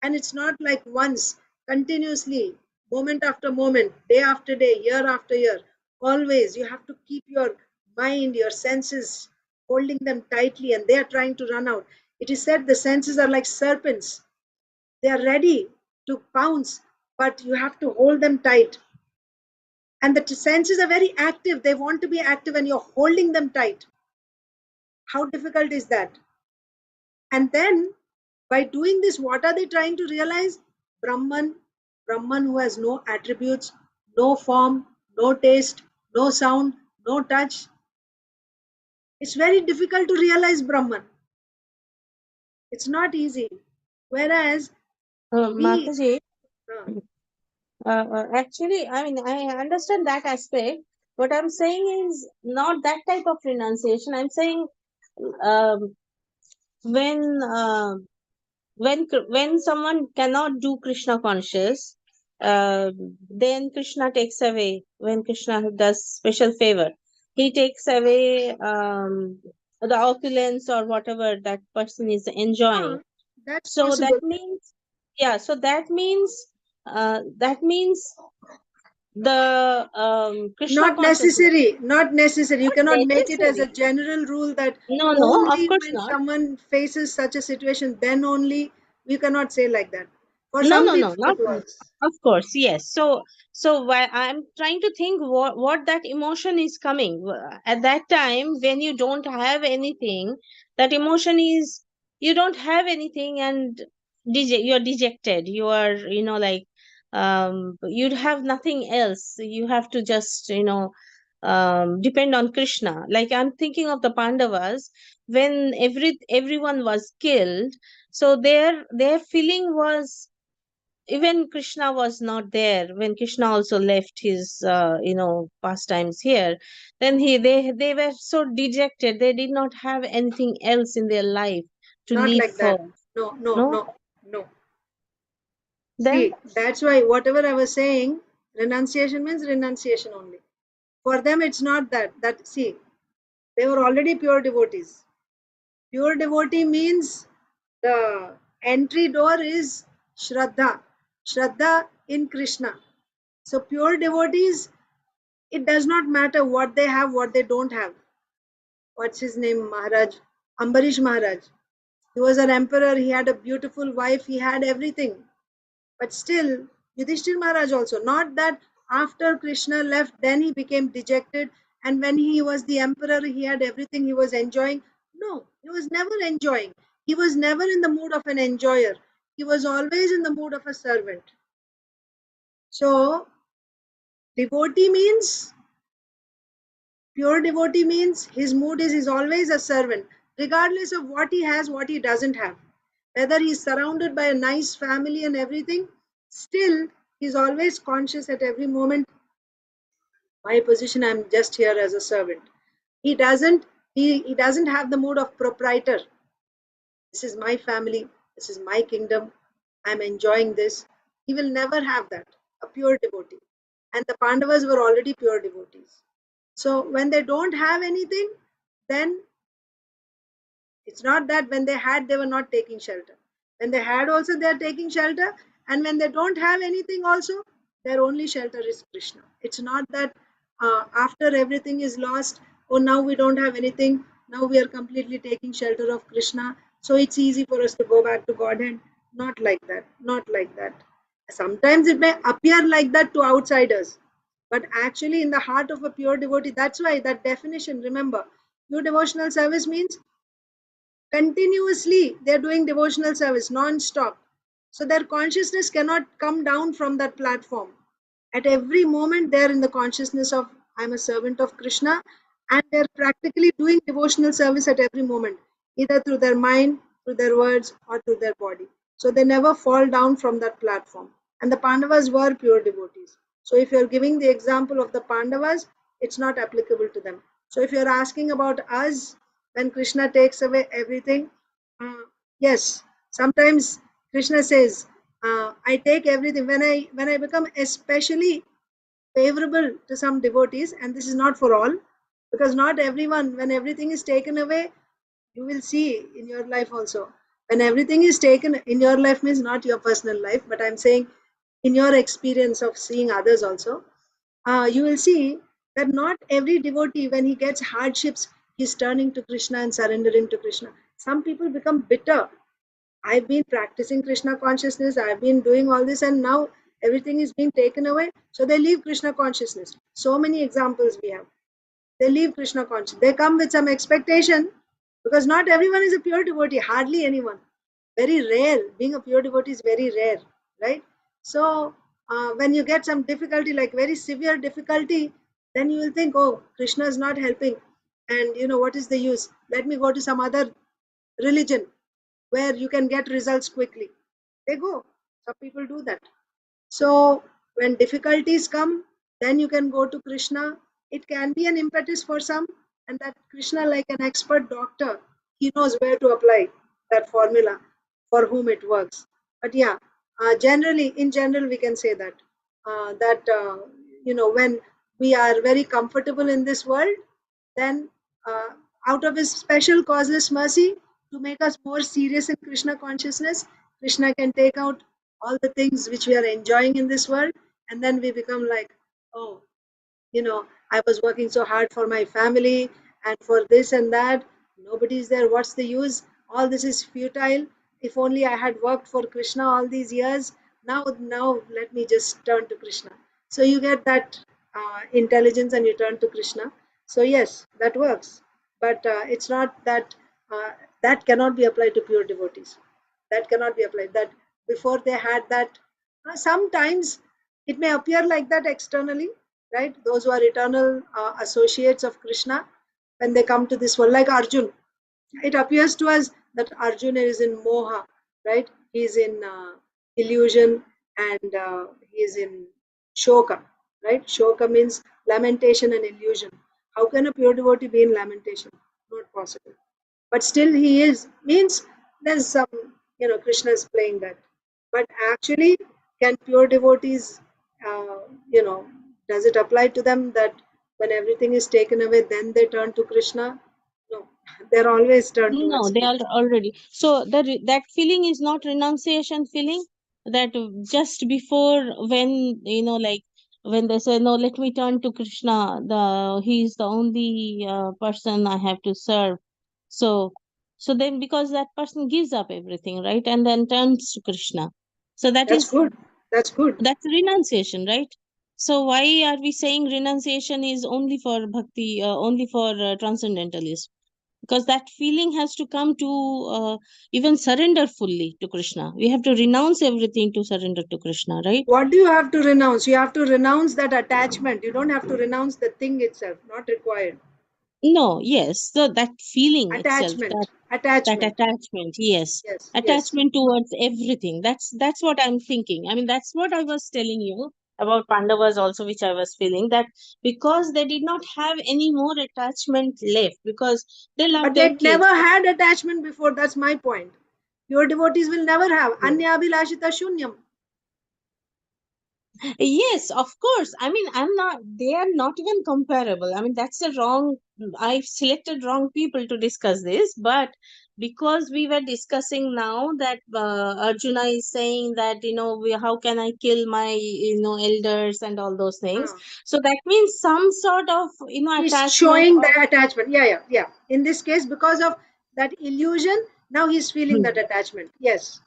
And it's not like once, continuously, moment after moment, day after day, year after year. Always you have to keep your mind, your senses, holding them tightly, and they are trying to run out. It is said the senses are like serpents. They are ready to pounce, but you have to hold them tight. And the senses are very active. They want to be active, and you're holding them tight. How difficult is that? And then by doing this, what are they trying to realize? Brahman, Brahman who has no attributes, no form, no taste, no sound, no touch. It's very difficult to realize Brahman. It's not easy. Whereas Mataji, uh, actually, I mean, I understand that aspect. What I'm saying is not that type of renunciation. I'm saying um, when uh, when someone cannot do Krishna conscious, then Krishna takes away. When Krishna does special favor, he takes away the opulence or whatever that person is enjoying. that's So possible. that means, yeah. So that means the Krishna Not consciousness. necessary, not necessary. You Not cannot make it as a necessary. general rule that No, of only course when not. someone faces such a situation, then only. You cannot say like that. For No, some no, no, people not it works. of course, yes. So while I'm trying to think what that emotion is coming at that time when you don't have anything, that emotion is you don't have anything and you're dejected. You are, like you have nothing else. You have to just, depend on Krishna. Like I'm thinking of the Pandavas when everyone was killed. So their feeling was even Krishna was not there when Krishna also left his pastimes here. Then they were so dejected. They did not have anything else in their life to Not live like that. for. No, no, No. no, no. Then See, that's why whatever I was saying, renunciation means renunciation only. For them, it's not that. That see, they were already pure devotees. Pure devotee means the entry door is Shraddha. Shraddha in Krishna. So pure devotees, it does not matter what they have, what they don't have. What's his name? Maharaj? Ambarish Maharaj. He was an emperor, he had a beautiful wife, he had everything. But still, Yudhishthir Maharaj also, not that after Krishna left, then he became dejected, and when he was the emperor, he had everything, he was enjoying. No, he was never enjoying. He was never in the mood of an enjoyer. He was always in the mood of a servant. So, devotee means, pure devotee means his mood is always a servant, regardless of what he has, what he doesn't have. Whether he's surrounded by a nice family and everything, still he's always conscious at every moment. My position, I'm just here as a servant. He doesn't have the mood of proprietor. This is my family, this is my kingdom, I'm enjoying this. He will never have that. A pure devotee. And the Pandavas were already pure devotees. So when they don't have anything, then it's not that when they had, they were not taking shelter. When they had also, they are taking shelter. And when they don't have anything also, their only shelter is Krishna. It's not that after everything is lost, oh, now we don't have anything. Now we are completely taking shelter of Krishna. So it's easy for us to go back to Godhead. Not like that. Not like that. Sometimes it may appear like that to outsiders, but actually in the heart of a pure devotee, that's why that definition, remember, pure devotional service means continuously they're doing devotional service non-stop. So their consciousness cannot come down from that platform. At every moment they're in the consciousness of I'm a servant of Krishna, and they're practically doing devotional service at every moment, either through their mind, through their words, or through their body. So they never fall down from that platform. And the Pandavas were pure devotees. So if you're giving the example of the Pandavas, it's not applicable to them. So if you're asking about us, when Krishna takes away everything, yes, sometimes Krishna says, I take everything. When I become especially favorable to some devotees, and this is not for all, because not everyone, when everything is taken away, you will see in your life also. When everything is taken in your life means not your personal life, but I'm saying in your experience of seeing others also, you will see that not every devotee, when he gets hardships, he's turning to Krishna and surrendering to Krishna. Some people become bitter. I've been practicing Krishna consciousness, I've been doing all this, and now everything is being taken away. So they leave Krishna consciousness. So many examples we have. They leave Krishna consciousness. They come with some expectation, because not everyone is a pure devotee, hardly anyone. Very rare. Being a pure devotee is very rare, right? So when you get some difficulty, like very severe difficulty, then you will think, oh, Krishna is not helping. And what is the use? Let me go to some other religion where you can get results quickly. They go. Some people do that. So when difficulties come, then you can go to Krishna. It can be an impetus for some, and that Krishna, like an expert doctor, he knows where to apply that formula for whom it works. But yeah, in general, we can say that when we are very comfortable in this world, then uh, out of his special causeless mercy to make us more serious in Krishna consciousness, Krishna can take out all the things which we are enjoying in this world, and then we become like, oh, I was working so hard for my family and for this and that. Nobody's there. What's the use? All this is futile. If only I had worked for Krishna all these years. Now let me just turn to Krishna. So you get that intelligence and you turn to Krishna. So yes, that works. But it's not that that cannot be applied to pure devotees. That cannot be applied. That before they had that, sometimes it may appear like that externally, right? Those who are eternal associates of Krishna, when they come to this world, like Arjun, it appears to us that Arjuna is in moha, right? He is in illusion, and he is in shoka, right? Shoka means lamentation and illusion. How can a pure devotee be in lamentation? Not possible. But still he is, means there's some, Krishna is playing that. But actually, can pure devotees, uh, you know, does it apply to them that when everything is taken away, then they turn to Krishna? No, they're always turned No, towards they me. are already. So that feeling is not renunciation feeling. That just before, when like when they say no, let me turn to Krishna. He is the only person I have to serve. So then, because that person gives up everything, right, and then turns to Krishna. So That's good. That's good. that's renunciation, right? So why are we saying renunciation is only for bhakti, only for transcendentalism? Because that feeling has to come to even surrender fully to Krishna. We have to renounce everything to surrender to Krishna, right? What do you have to renounce? You have to renounce that attachment. You don't have to renounce the thing itself. Not required. No, yes. So that feeling itself, Attachment. that Attachment. attachment, yes, Yes. Yes. attachment towards everything. That's what I'm thinking. I mean, that's what I was telling you about Pandavas also, which I was feeling, that because they did not have any more attachment left, because they loved But their they kids. never had attachment before. That's my point. Your devotees will never have. Yes. Anyabhilashita shunyam. Yes, of course. I mean, they are not even comparable. I mean, that's a wrong, I've selected wrong people to discuss this, but because we were discussing now that Arjuna is saying that, how can I kill my, elders and all those things. So that means some sort of, He's attachment showing or. the attachment. Yeah. In this case, because of that illusion, now he's feeling that attachment. Yes.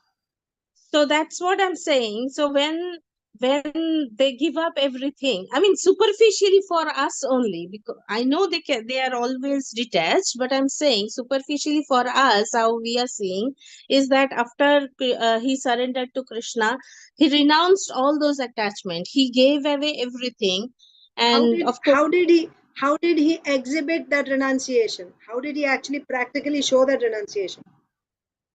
So that's what I'm saying. So when they give up everything, I mean, superficially for us only, because I know they are always detached, but I'm saying superficially for us, how we are seeing is that after he surrendered to Krishna, he renounced all those attachments. He gave away everything, and of course, How did he exhibit that renunciation? How did he actually practically show that renunciation?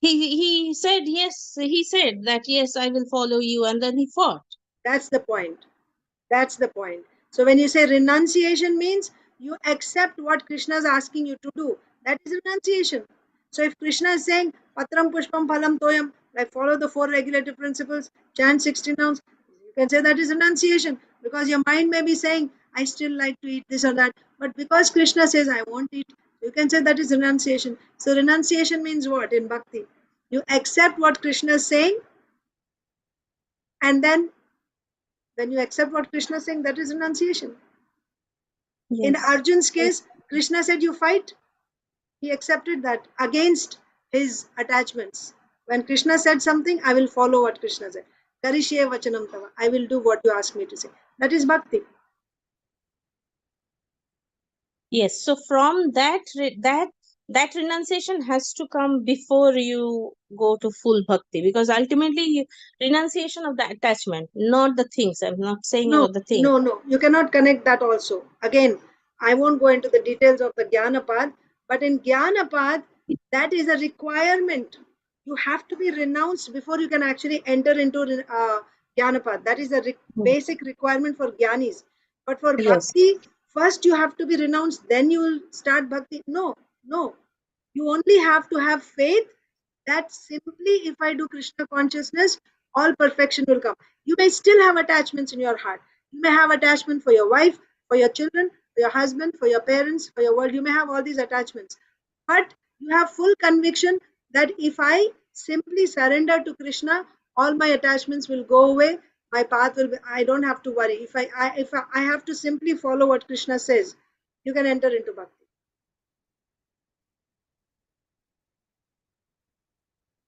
he said yes. He said that yes, I will follow you, and then he fought. That's the point. That's the point. So when you say renunciation means you accept what Krishna is asking you to do. That is renunciation. So if Krishna is saying Patram Pushpam Phalam Toyam, like follow the 4 regulative principles, chant 16 rounds, you can say that is renunciation, because your mind may be saying, I still like to eat this or that. But because Krishna says I won't eat, you can say that is renunciation. So renunciation means what in bhakti? You accept what Krishna is saying, and then when you accept what Krishna is saying, that is renunciation. In Yes. Arjun's case, Krishna said, you fight. He accepted that against his attachments. When Krishna said something, I will follow what Krishna said. Karishye vachanam tava. I will do what you ask me to say. That is bhakti. Yes. So from that renunciation has to come before you go to full bhakti, because ultimately renunciation of the attachment, not the things. I'm not saying No, about the things. no. You cannot connect that also. Again, I won't go into the details of the Jnana path, but in Jnana path, that is a requirement. You have to be renounced before you can actually enter into Jnana path. That is the basic requirement for Jnanis. But for Yes. Bhakti, first you have to be renounced, then you will start Bhakti. No. You only have to have faith that simply if I do Krishna consciousness, all perfection will come. You may still have attachments in your heart. You may have attachment for your wife, for your children, for your husband, for your parents, for your world. You may have all these attachments. But you have full conviction that if I simply surrender to Krishna, all my attachments will go away. My path will be, I don't have to worry. If I have to simply follow what Krishna says, you can enter into bhakti.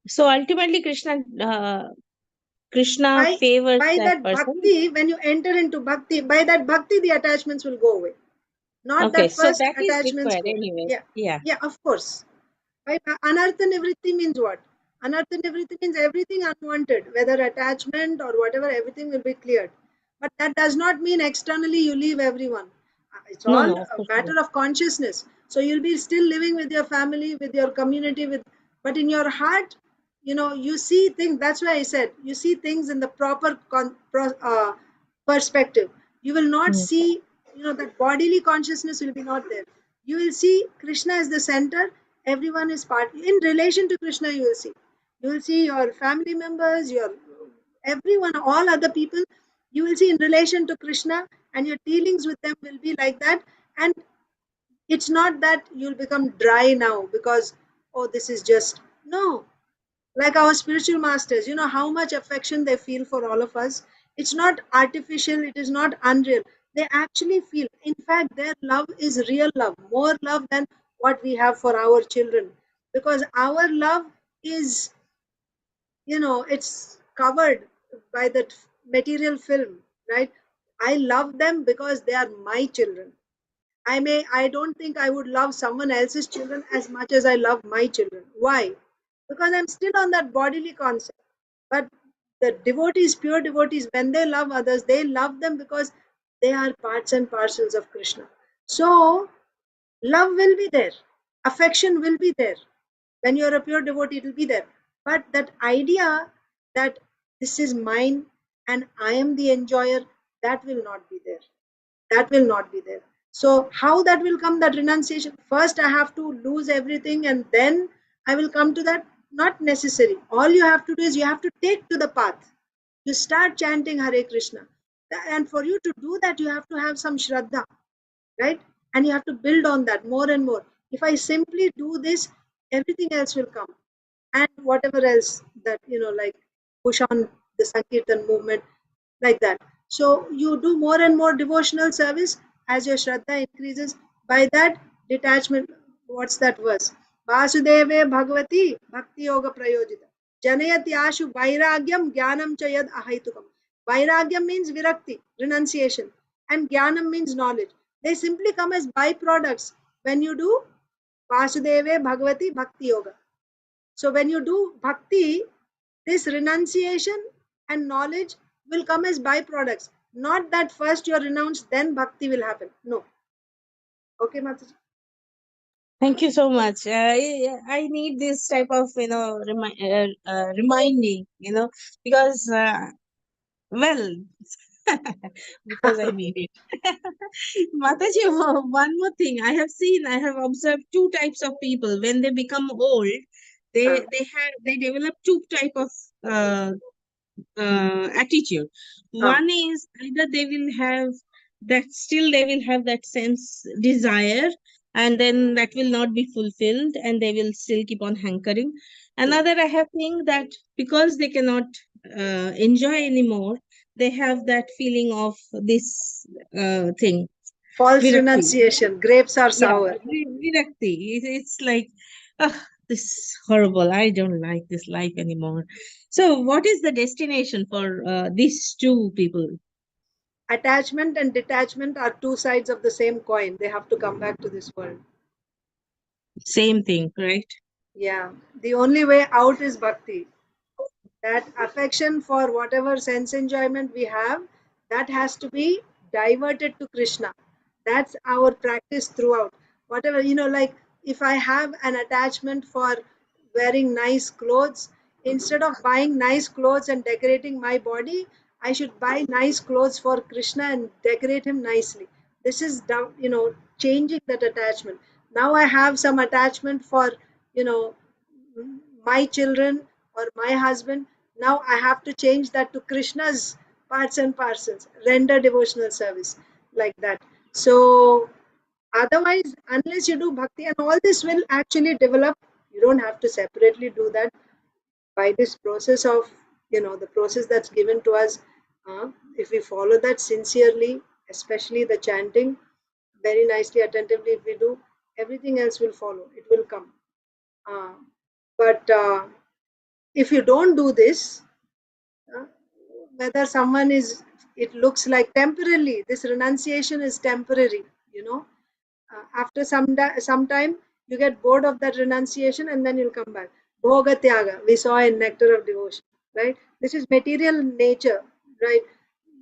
So ultimately, Krishna favors By that that person. bhakti, when you enter into bhakti, by that bhakti, the attachments will go away. Not Okay, that so first that is attachments required go. anyway. Yeah, Yeah. yeah, of course. By anartha nivritti means what? Anartha nivritti means everything unwanted, whether attachment or whatever, everything will be cleared. But that does not mean externally you leave everyone. It's No, all no, of a course not. matter of consciousness. So you'll be still living with your family, with your community, but in your heart, you see things. That's why I said you see things in the proper perspective. You will not see, that bodily consciousness will be not there. You will see Krishna as the center. Everyone is part. In relation to Krishna, you will see your family members, your everyone, all other people. You will see in relation to Krishna, and your dealings with them will be like that. And it's not that you'll become dry now because, oh, this is just no. Like our spiritual masters, how much affection they feel for all of us. It's not artificial, it is not unreal. They actually feel, in fact, their love is real love, more love than what we have for our children, because our love is, it's covered by that material film, right? I love them because they are my children. I don't think I would love someone else's children as much as I love my children. Why? Because I'm still on that bodily concept. But the devotees, pure devotees, when they love others, they love them because they are parts and parcels of Krishna. So love will be there, affection will be there. When you're a pure devotee, it will be there. But that idea that this is mine and I am the enjoyer, that will not be there. That will not be there. So how that will come, that renunciation? First I have to lose everything and then I will come to that? Not necessary. All you have to do is you have to take to the path. You start chanting Hare Krishna, and for you to do that you have to have some shraddha, right? And you have to build on that more and more. If I simply do this, everything else will come, and whatever else that, like push on the sankirtan movement, like that. So you do more and more devotional service as your shraddha increases. By that detachment, what's that verse? Vasudeve Bhagavati Bhakti Yoga Prayojita. Janayati ashu vairagyam jnanam cha yad ahaitukam. Vairagyam means virakti, renunciation, and jnanam means knowledge. They simply come as byproducts when you do Vasudeve Bhagavati Bhakti Yoga. So when you do bhakti, this renunciation and knowledge will come as byproducts. Not that first you are renounced, then bhakti will happen. No. Okay, Mataji? Thank you so much. I need this type of, reminding, because, well, because I need it. Mataji, one more thing. I have observed two types of people. When they become old, they develop two type of attitude. One is either they will have that sense desire, and then that will not be fulfilled, and they will still keep on hankering. Another, I have think that because they cannot enjoy anymore, they have that feeling of this thing, False virakti. renunciation. Grapes are Yeah, sour. virakti. It's like, this is horrible. I don't like this life anymore. So, what is the destination for these two people? Attachment and detachment are two sides of the same coin. They have to come back to this world. Same thing, right? Yeah. The only way out is bhakti. That affection for whatever sense enjoyment we have, that has to be diverted to Krishna. That's our practice throughout. Whatever, like if I have an attachment for wearing nice clothes, instead of buying nice clothes and decorating my body, I should buy nice clothes for Krishna and decorate him nicely. This is changing that attachment. Now I have some attachment for you know my children or my husband. Now I have to change that to Krishna's parts and parcels, render devotional service, like that. So otherwise, unless you do bhakti, and all this will actually develop, you don't have to separately do that. By this process of, the process that's given to us, if we follow that sincerely, especially the chanting, very nicely, attentively, if we do, everything else will follow. It will come. Uh, but if you don't do this, uh, whether someone is, it looks like temporarily, this renunciation is temporary, after some time you get bored of that renunciation and then you'll come back. Bhoga tyaga, we saw in Nectar of Devotion, right? This is material nature, right?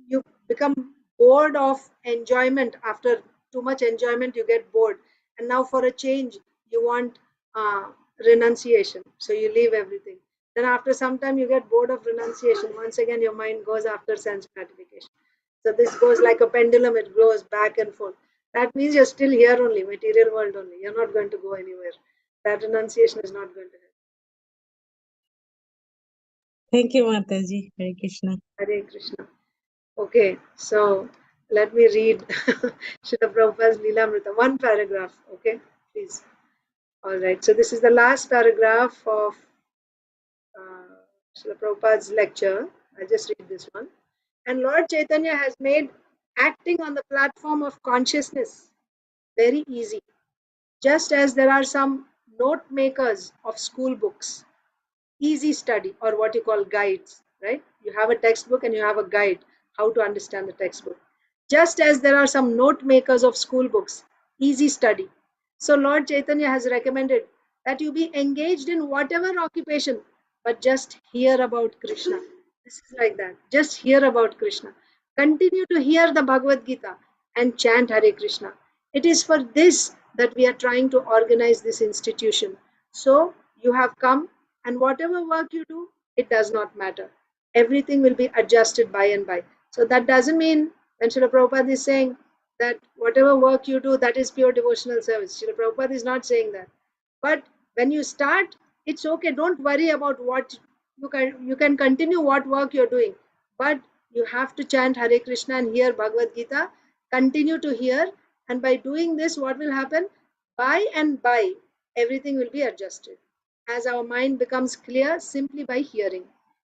You become bored of enjoyment. After too much enjoyment you get bored, and now for a change you want uh, renunciation, so you leave everything. Then after some time you get bored of renunciation, once again your mind goes after sense gratification. So this goes like a pendulum, it goes back and forth. That means you're still here only, material world only. You're not going to go anywhere. That renunciation is not going to help. Thank you, Mataji. Hare Krishna. Hare Krishna. Okay, so let me read Srila Prabhupada's Leelamrita, one paragraph, okay, please. All right, so this is the last paragraph of Srila Prabhupada's lecture. I'll just read this one. And Lord Chaitanya has made acting on the platform of consciousness very easy. Just as there are some note makers of school books, easy study, or what you call guides, right? You have a textbook and you have a guide how to understand the textbook. Just as there are some note makers of school books, easy study. So Lord Chaitanya has recommended that you be engaged in whatever occupation, but just hear about Krishna. This is like that. Just hear about Krishna. Continue to hear the Bhagavad Gita and chant Hare Krishna. It is for this that we are trying to organize this institution. So you have come, and whatever work you do, it does not matter. Everything will be adjusted by and by. So that doesn't mean when Srila Prabhupada is saying that whatever work you do, that is pure devotional service. Srila Prabhupada is not saying that. But when you start, it's okay. Don't worry about what you can continue what work you're doing. But you have to chant Hare Krishna and hear Bhagavad Gita. Continue to hear. And by doing this, what will happen? By and by, everything will be adjusted as our mind becomes clear simply by hearing.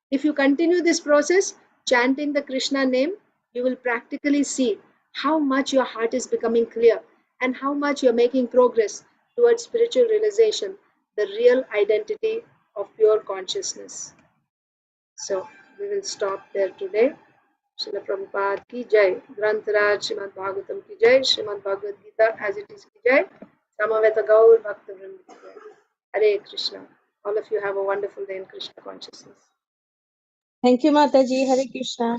If you continue this process, chanting the Krishna name, you will practically see how much your heart is becoming clear and how much you're making progress towards spiritual realization, the real identity of pure consciousness. So we will stop there today. Srila Prabhupada ki jai, Grantaraj Srimad Bhagavatam ki jai, Srimad Bhagavad Gita as it is ki jai, Samaveta Gaur Bhakta Vrinda ki jai. Hare Krishna. All of you have a wonderful day in Krishna consciousness. Thank you, Mataji. Hare Krishna.